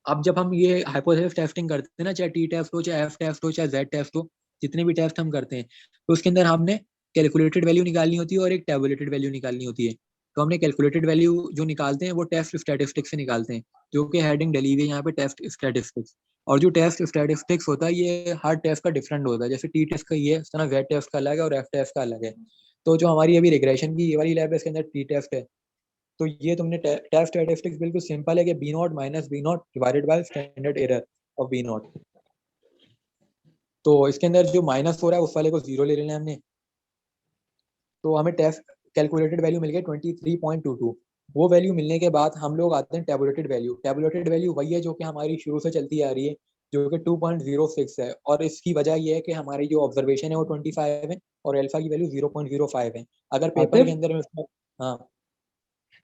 अब जब हम ये हाइपोथेसिस टेस्टिंग करते हैं ना, चाहे टी टेस्ट हो, चाहे एफ टेस्ट हो, चाहे जेड टेस्ट हो, जितने भी टेस्ट हम करते हैं, तो उसके अंदर हमने कैलकुलेटेड वैल्यू निकालनी होती है और एक टेबुलेटेड वैल्यू निकालनी होती है। तो हमने कैलकुलेटेड वैल्यू जो निकालते हैं वो टेस्ट स्टैटिस्टिक्स से निकालते हैं, जो कि हेडिंग डली हुई है यहाँ पे, टेस्ट स्टैटिस्टिक्स। और जो टेस्ट स्टैटिस्टिक्स होता है, ये हर टेस्ट का डिफरेंट होता है। जैसे टी टेस्ट का ये है, इस तरह जेड टेस्ट का अलग है और एफ टेस्ट का अलग है। तो जो हमारी अभी रिग्रेशन की ये वाली लैब है, इसके अंदर टी टेस्ट है। तो ये तुमने टेस्ट स्टैटिस्टिक्स बिल्कुल सिंपल है, कि B naught minus B naught divided by standard error of B naught. तो इसके अंदर जो माइनस हो रहा है उस वाले को जीरो ले लेना है हमने। तो हमें टेस्ट कैलकुलेटेड वैल्यू मिल गई 23.22। वो वैल्यू मिलने के बाद हम लोग आते हैं टेबुलेटेड वैल्यू। टेबुलेटेड वैल्यू वही है जो कि हमारी शुरू से चलती आ रही है, जो कि 2.06 है। और इसकी वजह ये है कि हमारी जो ऑब्जर्वेशन है वो 25 है और अल्फा की वैल्यू 0.05 है। अगर पेपर के आतिफ, अंदर में हाँ।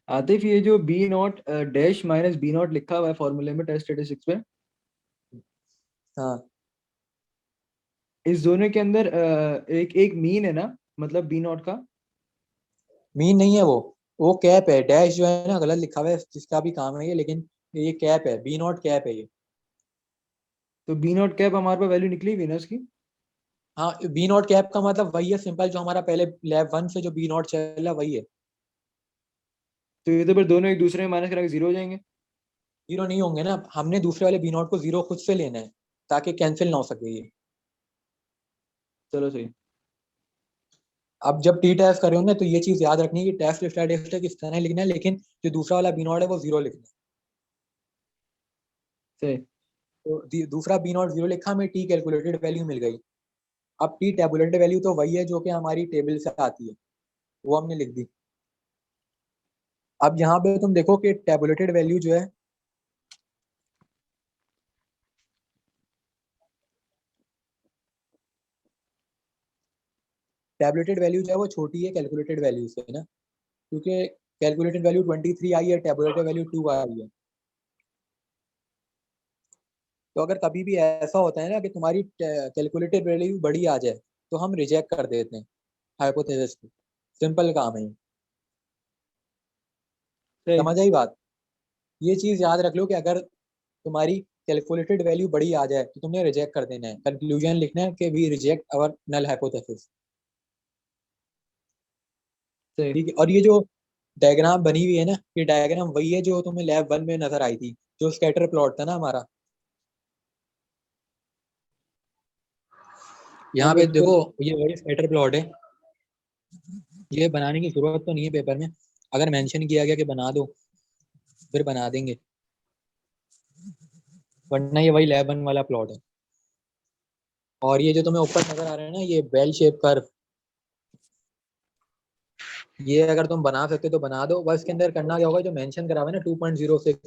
आतिफ ये जो B naught dash minus B naught लिखा हुआ है फॉर्मूले में टेस्ट स्टेटिस्टिक्स में, हाँ इस दोनों के अंदर एक एक मीन है ना? मतलब बी नॉट का मीन नहीं है वो कैप है। डैश जो है ना गलत लिखा हुआ है, जिसका भी काम है ये, लेकिन ये कैप है, बी नॉट कैप है ये। तो बी नॉट कैप हमारे पास वैल्यू निकली हुई ना उसकी। हाँ, बी नॉट कैप का मतलब वही है सिंपल, जो हमारा पहले लैब 1 से जो बी नॉट चल रहा है वही है। तो ये तो फिर दोनों एक दूसरे में माइनस करा के जीरो हो जाएंगे। जीरो नहीं होंगे ना, हमने दूसरे वाले बी नॉट को जीरो खुद से लेना है ताकि कैंसिल ना हो सके ये। चलो सही। अब जब टी टेस्ट कर रहे हो ना तो ये चीज याद रखनी है कि टेस्ट स्टैटिस्टिक इस तरह लिखना है, लेकिन जो दूसरा वाला बी नॉट है वो जीरो लिखना है। सही। तो दूसरा बी नॉट जीरो लिखा, हमें टी कैलकुलेटेड वैल्यू मिल गई। अब टी टेबुलेटेड वैल्यू तो वही है जो कि हमारी टेबल से आती है, वो हमने लिख दी। अब यहाँ पे तुम देखो कि टेबुलेटेड वैल्यू जो है, टेबुलेटेड वैल्यू जो है वो छोटी है कैलकुलेटेड वैल्यू से ना, क्योंकि कैलकुलेटेड वैल्यू 23 आई है, टेबुलेटेड वैल्यू 2 आई है। तो अगर कभी भी ऐसा होता है ना कि तुम्हारी कैलकुलेटेड वैल्यू बड़ी आ जाए, तो हम रिजेक्ट कर देते हैं हाइपोथेसिस को। सिंपल काम है ये। सही। समझ आई बात? ये चीज याद रख लो कि अगर तुम्हारी कैलकुलेटेड वैल्यू बड़ी आ जाए तो तुमने रिजेक्ट कर देना है, कंक्लूजन लिखना है कि we reject our null hypothesis. सही। ठीक है, और ये जो डायग्राम बनी हुई है ना, ये डायग्राम वही है जो तुम्हें लैब 1 में नजर आई थी, जो स्कैटर प्लॉट था ना हमारा। यहाँ अब पे इसको देखो, ये वही स्कैटर प्लॉट है। ये बनाने की जरूरत तो नहीं है पेपर में, अगर मेंशन किया गया कि बना दो फिर बना देंगे, वरना ये वही लैब 1 वाला प्लॉट है। और ये जो तुम्हें ऊपर नजर आ रहा है ना, ये बेल शेप कर्व, ये अगर तुम बना सकते तो बना दो। बस इसके अंदर करना क्या होगा, जो मेंशन करा हुआ है ना 2.06,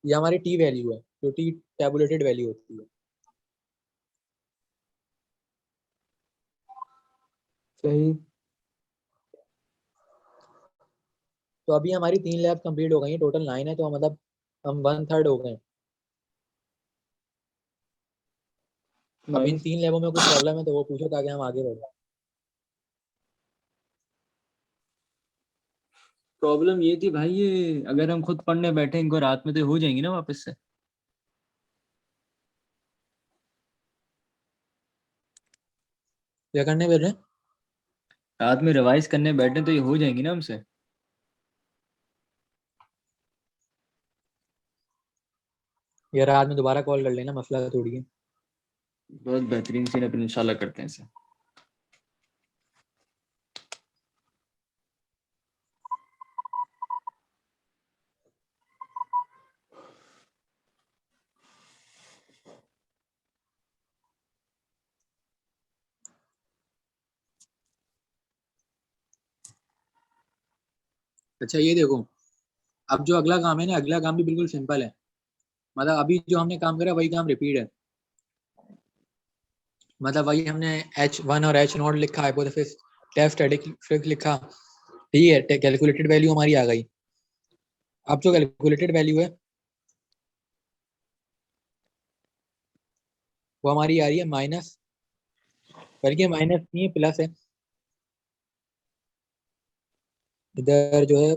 ये हमारी टी वैल्यू है, जो टी टेबुलेटेड वैल्यू होती है। सही। तो अभी हमारी 3 लैब कंप्लीट हो गई है, टोटल 9 है, तो मतलब हम 1/3 हो गए। अब इन नाइस। 3 लैबों में कुछ प्रॉब्लम है तो वो पूछो ताकि हम आगे बढ़े। प्रॉब्लम ये थी भाई, ये अगर हम खुद पढ़ने बैठे इनको रात में तो हो जाएंगी ना वापस से। क्या करने बैठ रहे हैं? रात में रिवाइज करने बैठे तो ये हो जाएंगी ना हमसे। या रात में दोबारा कॉल कर लेना, मसला थोड़ी है। बहुत बेहतरीन सीन अपन इंशाल्लाह करते हैं इसे। अच्छा ये देखो, अब जो अगला काम है ना, अगला काम भी बिल्कुल सिंपल है। मतलब अभी जो हमने काम करा वही काम रिपीट है। मतलब वही हमने H1 और H0 लिखा, हाइपोथेसिस, टेस्ट स्टैटिस्टिक्स लिखा। ठीक है, कैलकुलेटेड वैल्यू हमारी आ गई। अब जो कैलकुलेटेड वैल्यू है वो हमारी आ रही है माइनस, बल्कि माइनस नहीं है, प्लस है। इधर जो है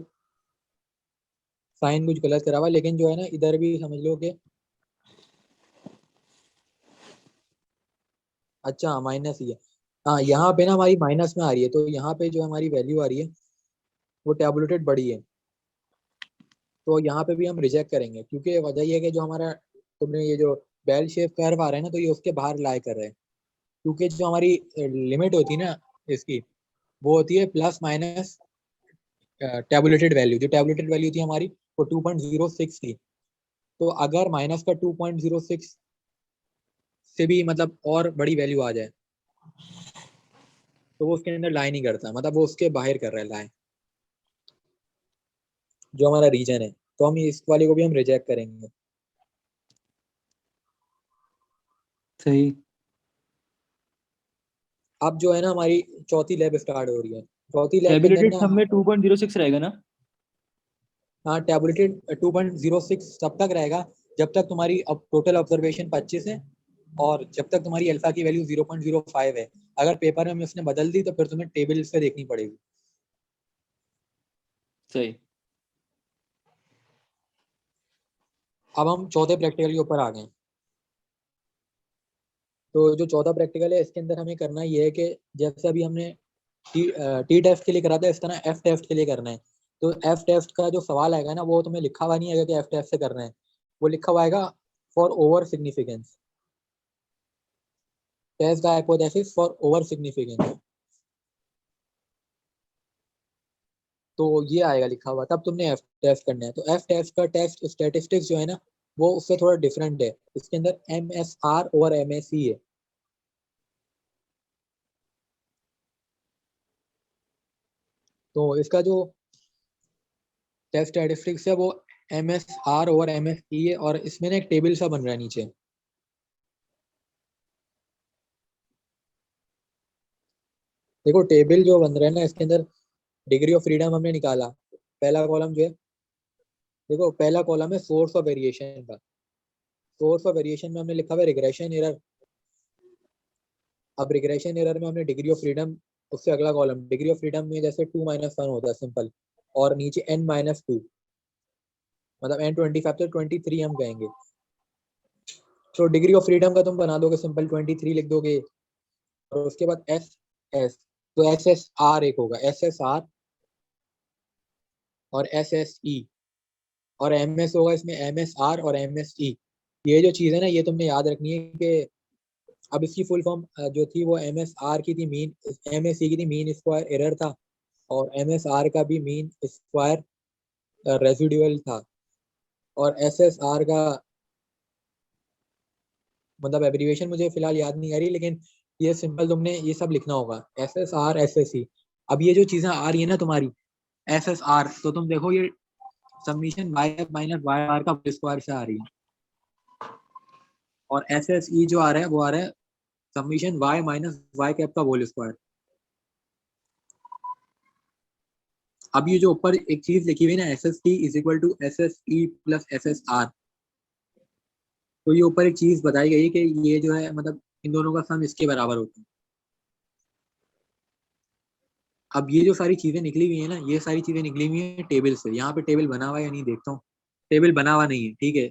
साइन कुछ गलत करा हुआ है, लेकिन जो है ना इधर भी समझ लो कि अच्छा माइनस ही है। हाँ, यहाँ पे ना हमारी माइनस में आ रही है, तो यहाँ पे जो हमारी वैल्यू आ रही है वो टेबुलेटेड बड़ी है। तो यहाँ पे भी हम रिजेक्ट करेंगे, क्योंकि वजह ये है कि जो हमारा, तुमने ये जो बेल शेप कर्व आ रहा है ना, तो ये उसके बाहर लाई कर रहे हैं। क्योंकि जो हमारी लिमिट होती है ना इसकी, वो होती है प्लस माइनस टेबुलेटेड वैल्यू। जो टेबुलेटेड वैल्यू थी हमारी वो 2.06 थी। तो अगर माइनस का 2.06 से भी मतलब और बड़ी वैल्यू आ जाए तो वो उसके अंदर लाई नहीं करता, मतलब वो उसके बाहर कर रहा है लाई, जो हमारा रीजन है। तो हम इस वाले को भी हम रिजेक्ट करेंगे। सही। अब जो है ना हमारी चौथी लैब स्टार्ट हो रही है। चौथी लैब के अंदर टेबुलेटेड ना सब में 2.06 रहेगा ना। हाँ, टैबुलेटेड 2.06 तब तक रहेगा जब तक तुम्हारी अब टोटल ऑब्जर्वेशन 25 है, और जब तक तुम्हारी अल्फा की वैल्यू 0.05 है। अगर पेपर में उसने बदल दी तो फिर तुम्हें टेबल से देखनी पड़ेगी। सही। अब हम चौथे प्रैक्टिकल के ऊपर आ गए। तो जो चौथा प्रैक्टिकल है इसके अंदर हमें करना ये है कि जैसे अभी हमने टी टेस्ट के लिए करा था, इस तरह एफ टेस्ट के लिए करना है। तो एफ टेस्ट का जो सवाल आएगा ना, वो तुम्हें लिखा हुआ नहीं आएगा कि एफ टेस्ट से करना है, वो लिखा हुआ आएगा for over significance, test the hypothesis for over significance. तो ये आएगा लिखा हुआ, तब तुमने एफ टेस्ट करना है। तो एफ टेस्ट का टेस्ट स्टेटिस्टिक्स जो है ना, वो उससे थोड़ा डिफरेंट है। इसके अंदर MSR और MSE है। तो इसका जो टेस्ट स्टैटिस्टिक्स है वो MSR और MSE है, और इसमें ना एक टेबल सा बन रहा है नीचे। देखो टेबल जो बन रहा है ना, इसके अंदर डिग्री ऑफ फ्रीडम हमने निकाला। पहला कॉलम जो है, देखो पहला कॉलम है सोर्स ऑफ वेरिएशन का। सोर्स ऑफ वेरिएशन में हमने लिखा हुआ है रिग्रेशन एरर। अब रिग्रेशन एरर में हमने डिग्री ऑफ फ्रीडम, उससे अगला कॉलम डिग्री ऑफ फ्रीडम में जैसे 2 - 1 होता है सिंपल, और नीचे N-2, मतलब N25 तो 23 हम कहेंगे। तो डिग्री ऑफ फ्रीडम का तुम बना दोगे सिंपल 23 लिख दोगे। और उसके बाद एस, तो SSR एक होगा, SSR और SSE, और MS होगा इसमें MSR और MSE। ये जो चीज़ है ना, ये तुमने याद रखनी है कि अब इसकी फुल फॉर्म जो थी वो MSR की थी मीन, MSE की थी मीन स्क्वायर एरर था, और MSR का भी मीन स्क्वायर रेसिडुअल था, और SSR का मतलब एब्रीविएशन मुझे फिलहाल याद नहीं आ रही, लेकिन ये सिंपल तुमने ये सब लिखना होगा, SSR SSE। अब ये जो चीजें आ रही है ना तुम्हारी SSR, तो तुम देखो ये समीशन YF माइनस YR का स्क्वायर से आ रही है, और SSE जो आ रहा है वो आ रहा है summation Y minus Y cap का होल स्क्वायर। अब ये जो ऊपर एक चीज लिखी हुई है ना, SST is equal to SSE plus SSR, तो ये ऊपर एक चीज बताई गई है कि ये जो है मतलब इन दोनों का सम इसके बराबर होता है। अब ये जो सारी चीजें निकली हुई है ना, ये सारी चीजें निकली हुई है टेबल से। यहाँ पे टेबल बना हुआ है या नहीं देखता हूँ। टेबल बना हुआ नहीं है, ठीक है,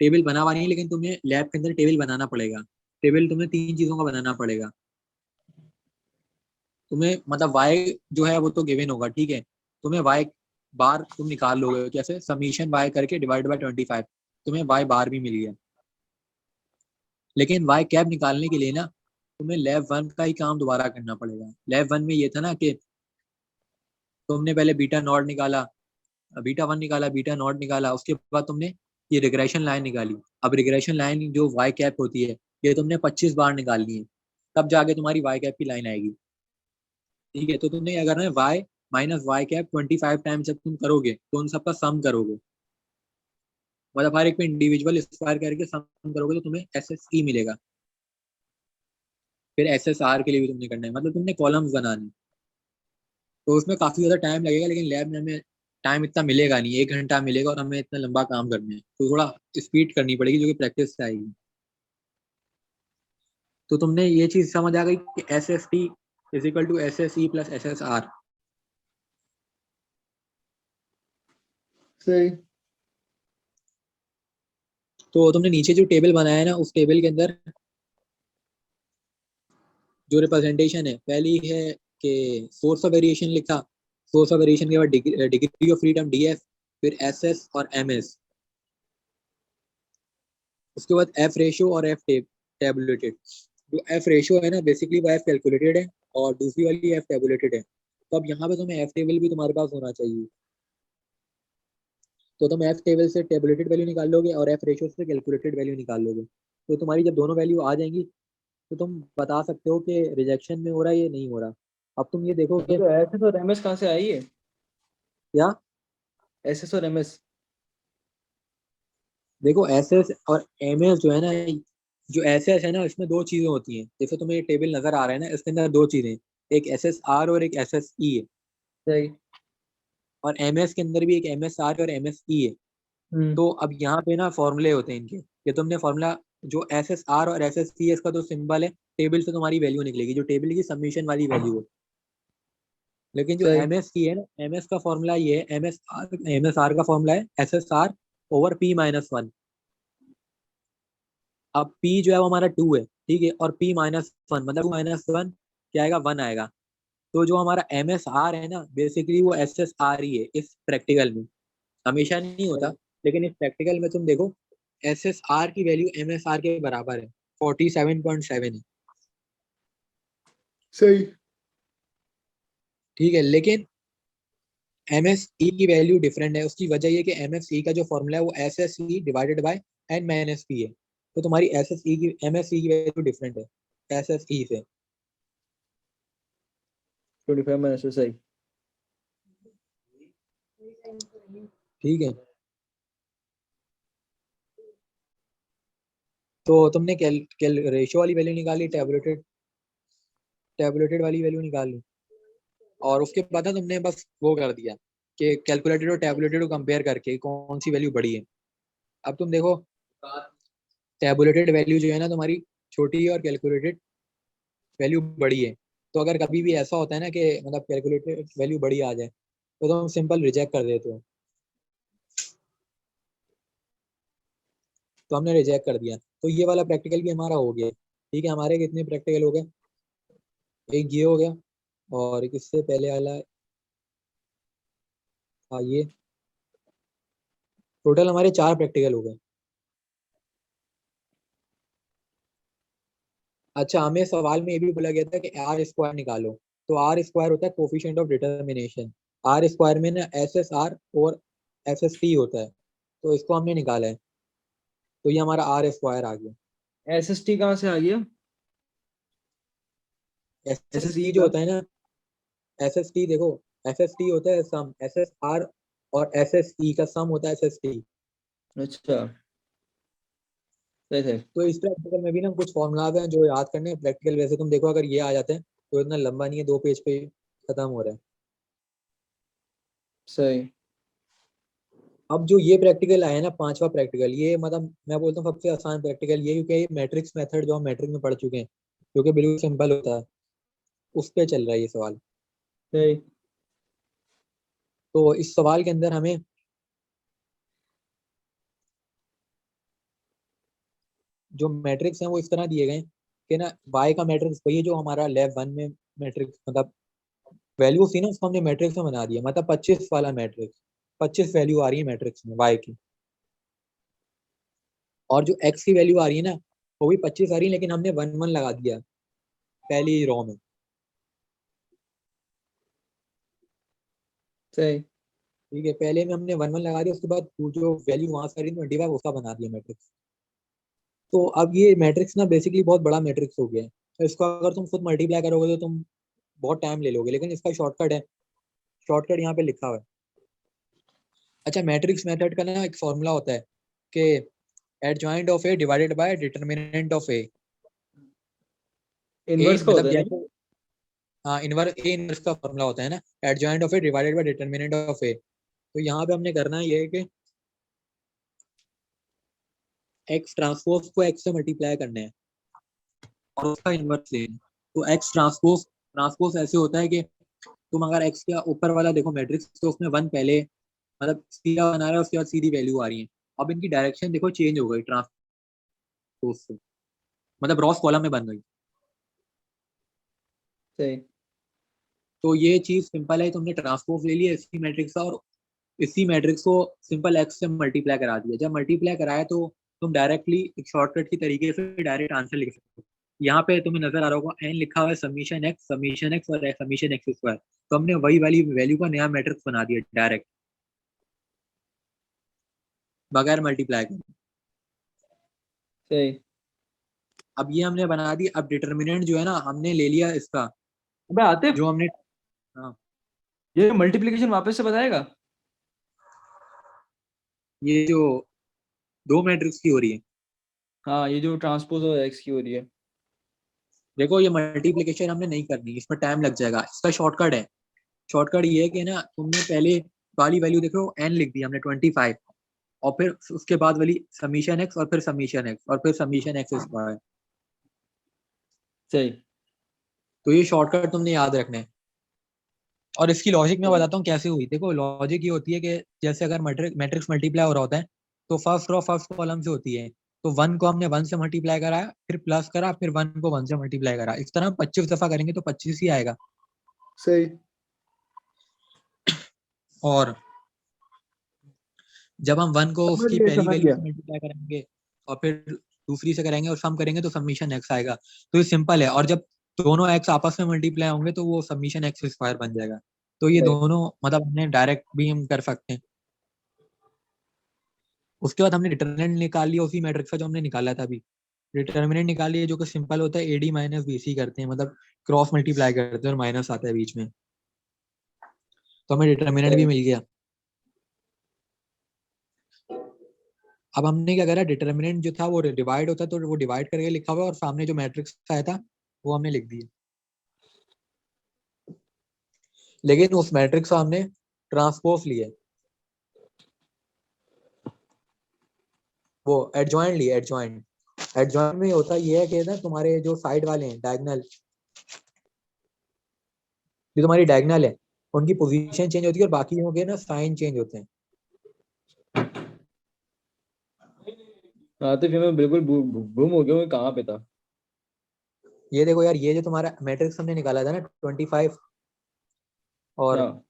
टेबल बना हुआ नहीं है, लेकिन तुम्हें लैब के अंदर टेबल बनाना पड़ेगा। टेबल तुम्हें 3 चीजों का बनाना पड़ेगा। तुम्हें मतलब वाई जो है वो तो गिवन होगा, ठीक है, तुम्हें वाई बार तुम निकाल लोगे कैसे, समीशन वाई करके डिवाइड बाय 25, तुम्हें वाई बार भी मिल गया। लेकिन वाई कैप निकालने के लिए ना तुम्हें लैब 1 का ही काम दोबारा करना पड़ेगा। लैब 1 में ये था ना कि तुमने पहले बीटा नॉट निकाला, बीटा 1 निकाला, बीटा नॉट निकाला, उसके बाद तुमने ये रिग्रेशन लाइन निकाली। अब रिग्रेशन लाइन जो वाई कैप होती है, ये तुमने 25 बार निकालनी है, तब जाके तुम्हारी वाई कैप की लाइन आएगी। ठीक है, तो तुमने अगर ना Y minus Y cap 25 times जब तुम करोगे तो उन सबका सम करोगे, मतलब हर एक पे इंडिविजुअल स्क्वायर करके सम करोगे तो तुम्हें SSE मिलेगा। फिर SSR के लिए भी तुमने करना है, मतलब तुमने कॉलम्स बनाने। तो उसमें काफी ज्यादा टाइम लगेगा, लेकिन लैब में हमें टाइम इतना मिलेगा नहीं, 1 घंटा मिलेगा, और हमें इतना लंबा काम करना है, तो थोड़ा स्पीड करनी पड़ेगी जो कि प्रैक्टिस से आएगी। तो तुमने ये चीज समझ आ गई कि SST is equal to SSE plus SSR। सही। तो तुमने नीचे जो टेबल बनाया है ना, उस टेबल के अंदर जो रिप्रेजेंटेशन है, पहली है कि सोर्स ऑफ वेरिएशन लिखा, सोर्स ऑफ वेरिएशन के बाद डिग्री ऑफ फ्रीडम DF, फिर SS और MS, उसके बाद F रेशियो और F टेबुलेटेड। जो F रेशियो है ना, बेसिकली वो F कैलकुलेटेड है, और दूसरी वाली F टेबुलेटेड है। तो अब यहाँ पे तुम्हें F टेबल भी तुम्हारे पास होना चाहिए। तो तुम F टेबल से टेबुलेटेड वैल्यू निकाल लोगे और F रेशियो से कैलकुलेटेड वैल्यू निकाल लोगे। तो तुम्हारी जब दोनों वैल्यू आ जाएंगी तो तुम बता सकते हो कि रिजेक्शन में हो रहा है या नहीं हो रहा। अब तुम ये देखो कि तो एस एस और एम एस कहाँ से आई है? क्या, SS और MS। देखो SS और MS जो है ना, जो SS है ना, इसमें दो चीजें होती हैं। जैसे तुम्हें ये टेबल नजर आ रहा है ना, इसके अंदर दो चीजें, एक SSR और एक SSE है, सही। और MS के अंदर भी एक MSR और MSE है। हम्म। तो अब यहाँ पे ना फॉर्मूले होते हैं इनके, ये तुमने फॉर्मूला जो एस एस आर और एस एस सी एस का तो सिंबल है, टेबल से तुम्हारी वैल्यू निकलेगी, जो टेबल की सबमिशन वाली वैल्यू है। लेकिन जो सही। एम एस सी है ना, एम एस का फॉर्मूला ये है, एम एस आर का फॉर्मूला है S S are over P minus one. अब P जो है वो हमारा 2 है, ठीक है, और P माइनस वन मतलब 2 - 1 क्या आएगा, 1 आएगा। तो जो हमारा एम एस आर है ना, बेसिकली वो एस एस आर ही है इस प्रैक्टिकल में। हमेशा नहीं होता, लेकिन इस प्रैक्टिकल में तुम देखो एस एस आर की वैल्यू एम एस आर के बराबर है, 47.7 है। सही। ठीक है, लेकिन एम एस ई की वैल्यू डिफरेंट है। उसकी वजह ये कि एम एस ई का जो फॉर्मूला है वो S S E divided by N minus P है। तो तुम्हारी एस एस ई की एम एस ई की वैल्यू डिफरेंट है एस एस ई से। 25 माइनस सही। ठीक है, तो तुमने कैल कैल रेशियो वाली वैल्यू निकाली, टेबुलेटेड वाली वैल्यू निकाल ली, और उसके बाद ना तुमने बस वो कर दिया कि कैलकुलेटेड और टेबुलेटेड को कंपेयर करके कौन सी वैल्यू बड़ी है। अब तुम देखो टेबुलेटेड वैल्यू जो है ना तुम्हारी छोटी है और कैलकुलेटेड वैल्यू बड़ी है। तो अगर कभी भी ऐसा होता है ना कि मतलब कैलकुलेटेड वैल्यू बड़ी आ जाए, तो तुम सिंपल रिजेक्ट कर देते हो। तो हमने रिजेक्ट कर दिया, तो ये वाला प्रैक्टिकल भी हमारा हो गया। ठीक है, हमारे कितने प्रैक्टिकल हो गए, एक ये हो गया, और एक इससे पहले वाला, हाँ ये, टोटल हमारे 4 प्रैक्टिकल हो गए। अच्छा, हमें सवाल में ये भी बोला गया था कि आर स्क्वायर निकालो। तो आर स्क्वायर होता है coefficient of determination. R square में ना एस एस आर और एस एस टी होता है, तो इसको हमने निकाला है। तो ये हमारा आर स्क्वायर आ गया। SST कहाँ से आ गया? एस एस SSE टी जो का? होता है ना, एस एस टी देखो, एस एस टी होता है सम, एस एस आर और एस एस ई का सम होता है एस एस टी। अच्छा। सही सही। तो इस प्रैक्टिकल में भी ना कुछ फॉर्मूलाज हैं जो याद करने हैं। प्रैक्टिकल वैसे तुम देखो अगर ये आ जाते हैं तो इतना लंबा नहीं है, 2 पेज पे खत्म हो रहा है। सही। अब जो ये प्रैक्टिकल आया है ना, 5वां प्रैक्टिकल, ये मतलब मैं बोलता हूँ सबसे आसान प्रैक्टिकल ये, क्योंकि ये मैट्रिक्स मेथड जो हम मैट्रिक में पढ़ चुके हैं, क्योंकि बिल्कुल सिंपल होता है, उस पे चल रहा है ये सवाल। सही। तो इस सवाल के अंदर हमें जो मैट्रिक्स हैं वो इस तरह दिए गए हैं कि ना, y का मैट्रिक्स वही है जो हमारा लैब 1 में मैट्रिक्स मतलब वैल्यू थी ना, उसको हमने मैट्रिक्स में बना दिया, मतलब 25 वाला मैट्रिक्स, 25 वैल्यू आ रही है मैट्रिक्स में y की। और जो x की वैल्यू आ रही है ना, वो भी 25 आ रही है, लेकिन हमने 1 1 लगा दिया पहली रो में। सही। ठीक है, पहले में हमने 1 1 लगा दिया, उसके बाद वो जो वैल्यू वहां से आ रही है 25 उसका बना दिया मैट्रिक्स। तो अब ये मैट्रिक्स ना बेसिकली बहुत बड़ा मैट्रिक्स हो गया है, तो इसको अगर तुम खुद मल्टीप्लाई करोगे तो तुम बहुत टाइम ले लोगे, लेकिन इसका शॉर्टकट है, शॉर्टकट यहाँ पे लिखा हुआ है। अच्छा, मैट्रिक्स मेथड का ना एक फॉर्मूला होता है कि adjoint of A divided by determinant of A. A inverse का होता मतलब है ना? जैसे, हाँ इनवर्स, ए इनवर्स का फॉर्मूला होता है ना, adjoint of A divided by determinant of A. तो यहाँ पे हमने करना ये है कि एक्स ट्रांसपोज को एक्स से मल्टीप्लाई करना है और उसका इनवर्स लेना है। तो एक्स ट्रांसपोज ट्रांसपोज ऐसे होता है कि तुम अगर एक्स के ऊपर वाला देखो मैट्रिक्स, तो उसमें 1 पहले मतलब सीधा बना रहा है, उसके बाद सीधी वैल्यू आ रही है। अब इनकी डायरेक्शन देखो चेंज हो गई ट्रांसपोज से, मतलब रॉस कॉलम में बन गई। सही। तो ये चीज सिंपल है, तुमने ट्रांसपोज ले लिया इसी मैट्रिक्स का, और इसी मैट्रिक्स को सिंपल एक्स से मल्टीप्लाई करा दिया। जब मल्टीप्लाई कराया तो तुम डायरेक्टली एक शॉर्टकट की तरीके से डायरेक्ट आंसर लिख सकते हो। यहाँ पे तुम्हें नजर आ रहा होगा एन लिखा हुआ है, समीशन एक्स और समीशन एक्स स्क्वायर। तो हमने वही वाली वैल्यू का नया मैट्रिक्स बना दिया डायरेक्ट, बगैर मल्टीप्लाई के। सही। अब ये हमने बना दी। अब डिटर्मिनेंट जो है ना, हमने ले लिया इसका, अबे आतिफ, जो हमने, हाँ, ये मल्टीप्लिकेशन वापस से बताएगा? ये जो 2 मैट्रिक्स की हो रही है, हाँ, ये जो ट्रांसपोज और एक्स की हो रही है। देखो ये मल्टीप्लिकेशन हमने नहीं करनी, इसमें टाइम लग जाएगा। इसका शॉर्टकट है, शॉर्टकट ये है कि ना तुमने पहले वाली वैल्यू देखो एन लिख दी हमने 25, और फिर उसके बाद वाली समीशन एक्स और फिर समीशन एक्स और फिर समीशन एक्स स्क्वायर। सही। तो ये शॉर्टकट तुमने याद रखना है। और इसकी लॉजिक मैं बताता हूँ कैसे हुई। देखो लॉजिक ये होती है कि जैसे अगर मैट्रिक्स मल्टीप्लाई हो रहा होता है तो फर्स्ट रो फर्स्ट कॉलम से होती है। तो 1 को हमने 1 से मल्टीप्लाई कराया, फिर प्लस करा, फिर 1 को 1 से मल्टीप्लाई करा। इस तरह 25 दफा करेंगे तो 25 ही आएगा। सही। और जब हम 1 को समझ उसकी गया, पहली समझ वैल्यू गया। से मल्टीप्लाई करेंगे और फिर दूसरी से करेंगे और सम करेंगे तो समीशन एक्स आएगा। तो ये सिंपल है। और जब दोनों एक्स आपस में मल्टीप्लाई होंगे तो वो समीशन एक्स स्क्वायर बन जाएगा। तो ये सही। दोनों मतलब हमने डायरेक्ट भी हम कर सकते हैं। उसके बाद हमने डिटरमिनेंट निकाल लिया उसी मैट्रिक्स का जो हमने निकाला था अभी। डिटरमिनेंट निकाल लिया जो कि सिंपल होता है, एडी माइनस बीसी करते हैं, मतलब क्रॉस मल्टीप्लाई करते हैं और माइनस आता है बीच में। तो हमें डिटरमिनेंट भी सही। मिल गया। अब हमने क्या करा, डिटरमिनेंट जो था वो डिवाइड होता तो वो डिवाइड करके लिखा हुआ है और सामने जो मैट्रिक्स आया था वो हमने लिख दिया। लेकिन उस मैट्रिक्स का हमने ट्रांसपोज लिया, वो एडजॉइंट लिया। एडजॉइंट एडजॉइंट में होता ये है कि ना तुम्हारे जो साइड वाले हैं डायगनल, जो तुम्हारी डायगनल है उनकी पोजीशन चेंज होती है और बाकी के ना साइन चेंज होते हैं। हाँ तो फिर मैं बिल्कुल गुम हो गया हूँ, कहाँ पे था। ये देखो यार, ये जो तुम्हारा मैट्रिक्स हमने निकाला था ना 25, और हाँ।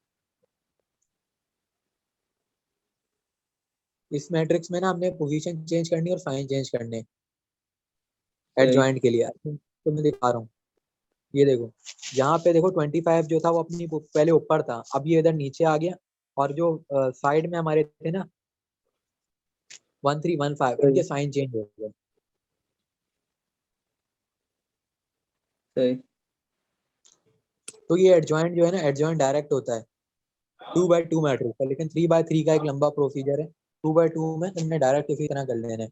इस मैट्रिक्स में ना हमने पोजीशन चेंज करनी और साइन चेंज करने सही। एडजॉइंट के लिए। तो मैं दिखा रहा हूँ, ये देखो। यहाँ पे देखो 25 जो था वो अपनी पहले ऊपर था, अब ये इधर नीचे आ गया। और जो साइड में हमारे थे ना 1315, सही। इनके साइन चेंज हो गए। सही। तो ये एडजॉइंट जो है ना, एडजॉइंट डायरेक्ट होता है 2 by 2 मैट्रिक्स का, लेकिन 3 by 3 का एक लंबा प्रोसीजर है। 2 by 2 में तुमने डायरेक्ट इसी तरह कर लेना है।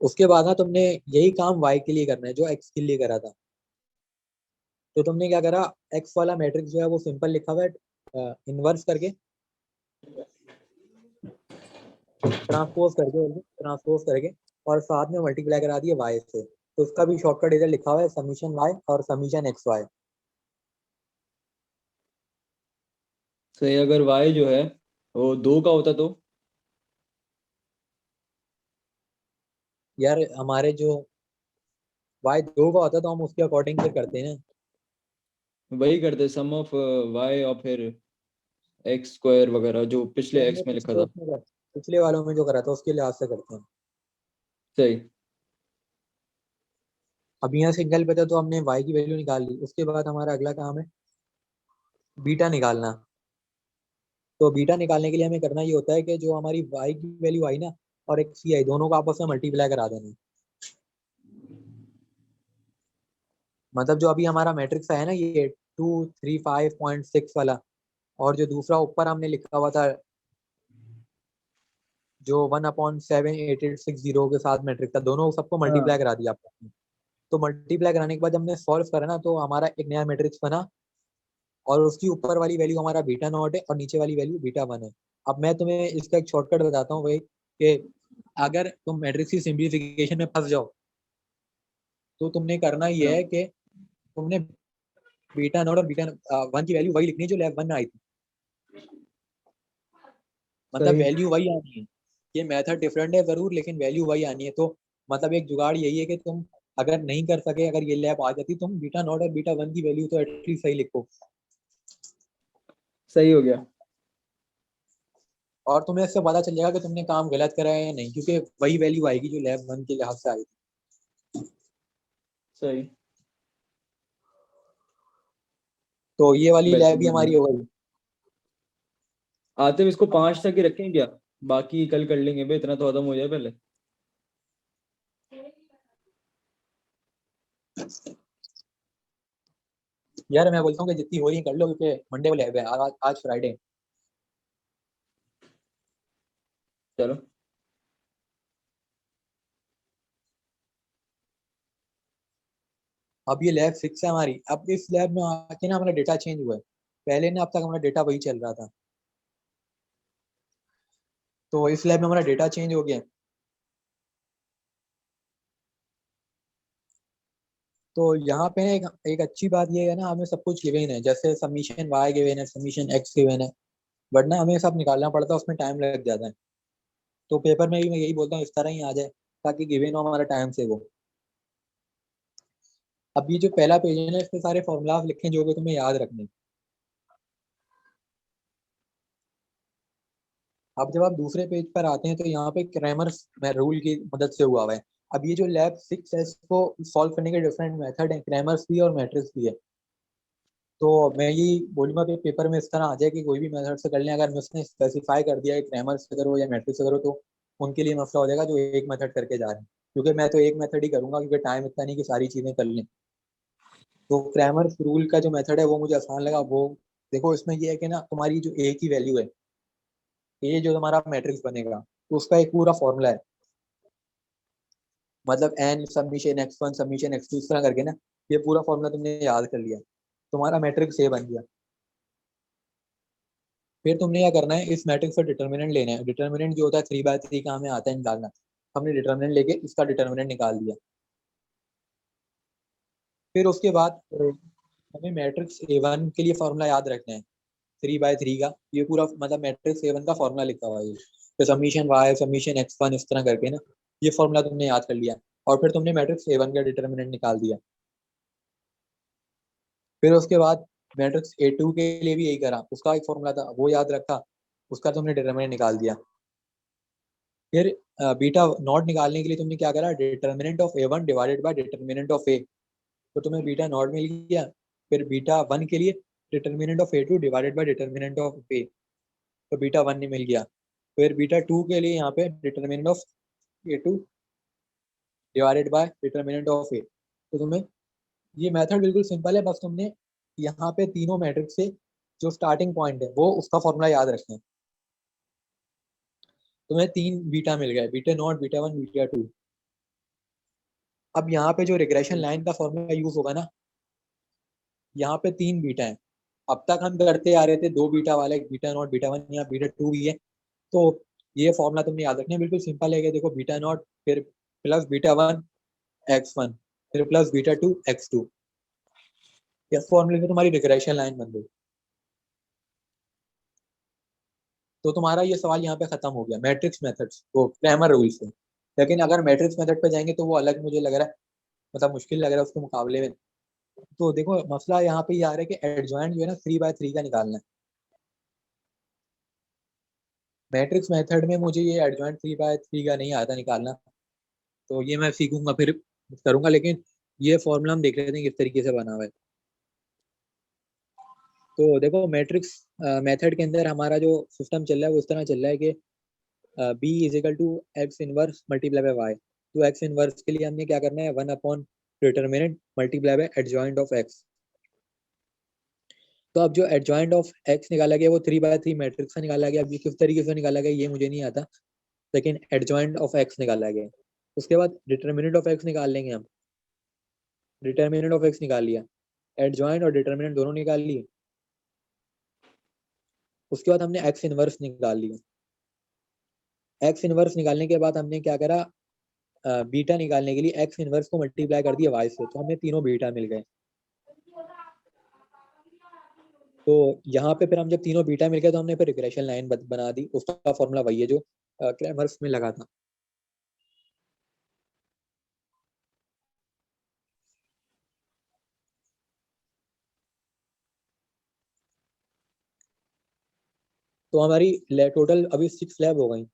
उसके बाद ना तुमने यही काम वाई के लिए करना है जो एक्स के लिए करा था। तो तुमने क्या करा, एक्स वाला मैट्रिक्स जो है वो सिंपल लिखा हुआ है इनवर्स करके, ट्रांसपोज करके और साथ में मल्टीप्लाई करा दिया वाई से। तो उसका भी शॉर्टकट इधर लिखा हुआ है, समीशन वाई और समीशन एक्स वाई। सही। अगर y जो है वो 2 का होता तो? यार हमारे जो वाई 2 का होता तो हम उसके अकॉर्डिंग फिर करते हैं। वही करते, सम ऑफ y और फिर एक्स स्क्वायर वगैरह जो वो पिछले हमने एक्स में लिखा पिछले था। उसमें पिछले वालों में जो करा था उसके लिहाज से करते हैं। सही। अब यहाँ सिंगल पे था तो हमने वाई की वैल्यू निकाल ली। उसके बाद हमारा अगला काम है बीटा निकालना। तो बीटा निकालने के लिए हमें करना ये होता है कि जो हमारी वाई की वैल्यू आई ना और एक सी आई, दोनों को आपस में मल्टीप्लाई करा देना। मतलब जो अभी हमारा मैट्रिक्स आया ना ये 235.6 वाला, और जो दूसरा ऊपर हमने लिखा हुआ था जो 1/7860 के साथ मैट्रिक्स था, दोनों सबको हाँ। मल्टीप्लाई करा दिया आपस में। तो मल्टीप्लाई कराने के बाद हमने सॉल्व करा ना तो हमारा एक नया मैट्रिक्स बना। और उसकी ऊपर वाली वैल्यू हमारा बीटा नॉट है और नीचे वाली वैल्यू बीटा वन है। अब मैं तुम्हें इसका एक शॉर्टकट बताता हूँ भाई, कि अगर तुम मैट्रिक्स की सिंप्लीफिकेशन में फंस जाओ तो तुमने करना ये हाँ। है कि तुमने बीटा नॉट और बीटा वन की वैल्यू वही लिखनी है जो लेफ्ट वन में आई थी। मतलब सही। वैल्यू वही आनी है। ये मेथड डिफरेंट है जरूर, लेकिन वैल्यू वही आनी है। तो मतलब एक जुगाड़ यही है कि तुम अगर नहीं कर सके, अगर ये लैब आ जाती, तुम बीटा नॉट और बीटा वन की वैल्यू तो एटलीस्ट सही लिखो। सही हो गया। और तुम्हें इससे पता चल जाएगा कि तुमने काम गलत करा है या नहीं, क्योंकि वही वैल्यू आएगी जो लैब वन के लिहाज से आई थी। सही। तो ये वाली बेस्ट लैब भी बढ़िया। हमारी हो गई। आते हम इसको 5 तक ही रखें क्या? बाकी कल कर लेंगे भाई, इतना तो खत्म हो जाए पहले। यार मैं बोलता हूँ कि जितनी हो रही है कर लो, क्योंकि मंडे को लैब है। आज फ्राइडे। चलो। अब ये लैब 6 है हमारी। अब इस लैब में आके ना हमारा डेटा चेंज हुआ है। पहले ना अब तक हमारा डेटा वही चल रहा था, तो इस लैब में हमारा डेटा चेंज हो गया। तो यहाँ पे एक अच्छी बात ये है ना, हमें सब कुछ गिवन है, जैसे सबमिशन वाई गिवन है, सबमिशन एक्स गिवन है, बट ना हमें सब निकालना पड़ता है, उसमें टाइम लग जाता है। तो पेपर में भी मैं यही बोलता हूँ इस तरह ही आ जाए, ताकि गिवन हो हमारा टाइम से वो। अब ये जो पहला पेज है ना, इसमें सारे फॉर्मूलाज लिखे हैं जो कि तुम्हें याद रखने हैं। अब जब आप दूसरे पेज पर आते हैं तो यहाँ पे क्रैमर रूल की मदद से हुआ है। अब ये जो लैब 6 है, इसको सॉल्व करने के डिफरेंट मेथड है, क्रैमर्स भी और मैट्रिक्स भी है। तो मैं यही बोलूंगा कि पेपर में इस तरह आ जाए कि कोई भी मेथड से कर लें, अगर उसने स्पेसिफाई कर दिया है क्रैमर से करो या मैट्रिक्स से करो, तो उनके लिए मसला हो जाएगा जो एक मेथड करके जा रहे हैं। क्योंकि मैं तो एक मेथड ही करूंगा, क्योंकि टाइम इतना नहीं कि सारी चीजें कर लें। तो क्रैमर रूल का जो मेथड है वो मुझे आसान लगा। वो देखो, इसमें ये है कि ना तुम्हारी जो ए की वैल्यू है, ये जो हमारा मैट्रिक्स बनेगा, तो उसका एक पूरा फॉर्मूला है। मतलब N submission x1 submission x2 इस तरह करके ना, ये पूरा फॉर्मूला तुमने याद कर लिया, तुम्हारा मैट्रिक्स ए बन गया। फिर तुमने क्या करना है, इस मैट्रिक्स का डिटर्मिनेंट लेना है। डिटर्मिनेंट जो होता है 3/3 का हमें आता है निकालना। हमने डिटर्मिनेंट लेके इसका डिटर्मिनेंट निकाल दिया। फिर उसके बाद हमें मैट्रिक्स ए1 के लिए फॉर्मूला याद रखना है, 3/3 का। ये पूरा मतलब मैट्रिक्स ए1 का फॉर्मूला लिखा हुआ है ये। तो सबमिशन वाई सबमिशन x1 इस तरह करके ना, ये फॉर्मूला तुमने याद कर लिया। और फिर तुमने मैट्रिक्स ए1 का डिटर्मिनेंट निकाल दिया। फिर उसके बाद मैट्रिक्स ए2 के लिए भी यही करा, उसका एक फॉर्मूला था वो याद रखा, उसका तुमने डिटर्मिनेंट निकाल दिया। फिर बीटा नॉट निकालने के लिए तुमने क्या करा, determinant of A one divided by determinant of A. तो तुम्हें बीटा नॉट मिल गया। फिर बीटा वन के लिए determinant of A two divided by determinant of A, तो बीटा वन नहीं मिल गया। फिर बीटा टू के लिए यहाँ पे determinant of A two divided by determinant of A. तो तुम्हें ये मेथड बिल्कुल सिंपल है, बस तुमने यहाँ पे तीनों मैट्रिक्स से जो स्टार्टिंग पॉइंट है वो उसका फॉर्मूला याद रखना है। तुम्हें तीन बीटा मिल गए, beta not, beta one, beta two. अब यहाँ पे जो रिग्रेशन लाइन का फॉर्मूला यूज होगा ना, यहाँ पे तीन बीटा है। अब तक हम करते आ रहे थे दो बीटा वाले, बीटा नॉट बीटा वन, यहाँ बीटा टू भी है। तो ये फॉर्मूला तुमने याद रखना है, बिल्कुल सिंपल है कि देखो बीटा नॉट फिर प्लस बीटा वन x1 फिर प्लस बीटा टू x2। इस फॉर्मूले से तुम्हारी रिग्रेशन लाइन बन गई। तो तुम्हारा ये सवाल यहाँ पे खत्म हो गया, मैट्रिक्स मेथड्स वो क्रैमर रूल से। लेकिन अगर मैट्रिक्स मेथड पे जाएंगे तो वो अलग मुझे लग रहा है, मतलब मुश्किल लग रहा है उसके मुकाबले में। तो देखो मसला यहाँ पे ये आ रहा है कि एडजॉइंट जो है ना 3/3 का निकालना है। मैट्रिक्स मेथड में मुझे ये एडजॉइंट 3/3 का नहीं आता निकालना, तो ये मैं सीखूंगा फिर करूंगा। लेकिन ये फॉर्मूला हम देख लेते हैं किस तरीके से बना हुआ है। तो देखो मैट्रिक्स मेथड के अंदर हमारा जो सिस्टम चल रहा है वो इस तरह चल रहा है कि B is equal to X inverse multiply by Y. तो एक्स इनवर्स के लिए हमने क्या करना है, 1 upon determinant multiply by adjoint of X. तो अब जो एडजॉइंट ऑफ एक्स निकाला गया वो 3/3 मैट्रिक्स से निकाला गया। अब ये किस तरीके से निकाला गया ये मुझे नहीं आता, लेकिन एडजॉइंट ऑफ एक्स निकाला गया। उसके बाद डिटर्मिनेंट ऑफ एक्स निकाल लेंगे हम। डिटर्मिनेंट ऑफ एक्स निकाल लिया, एडजॉइंट और डिटर्मिनेंट दोनों निकाल लिए। उसके बाद हमने एक्स इनवर्स निकाल लिया। एक्स इनवर्स निकालने के बाद हमने क्या करा, बीटा निकालने के लिए एक्स इनवर्स को मल्टीप्लाई कर दिया वाई से, तो हमें तीनों बीटा मिल गए। तो यहाँ पे फिर हम जब तीनों बीटा मिल गए तो हमने फिर रिग्रेशन लाइन बना दी। उसका फॉर्मूला वही है जो क्रैमर्स में लगा था। तो हमारी टोटल अभी 6 लैब हो गई।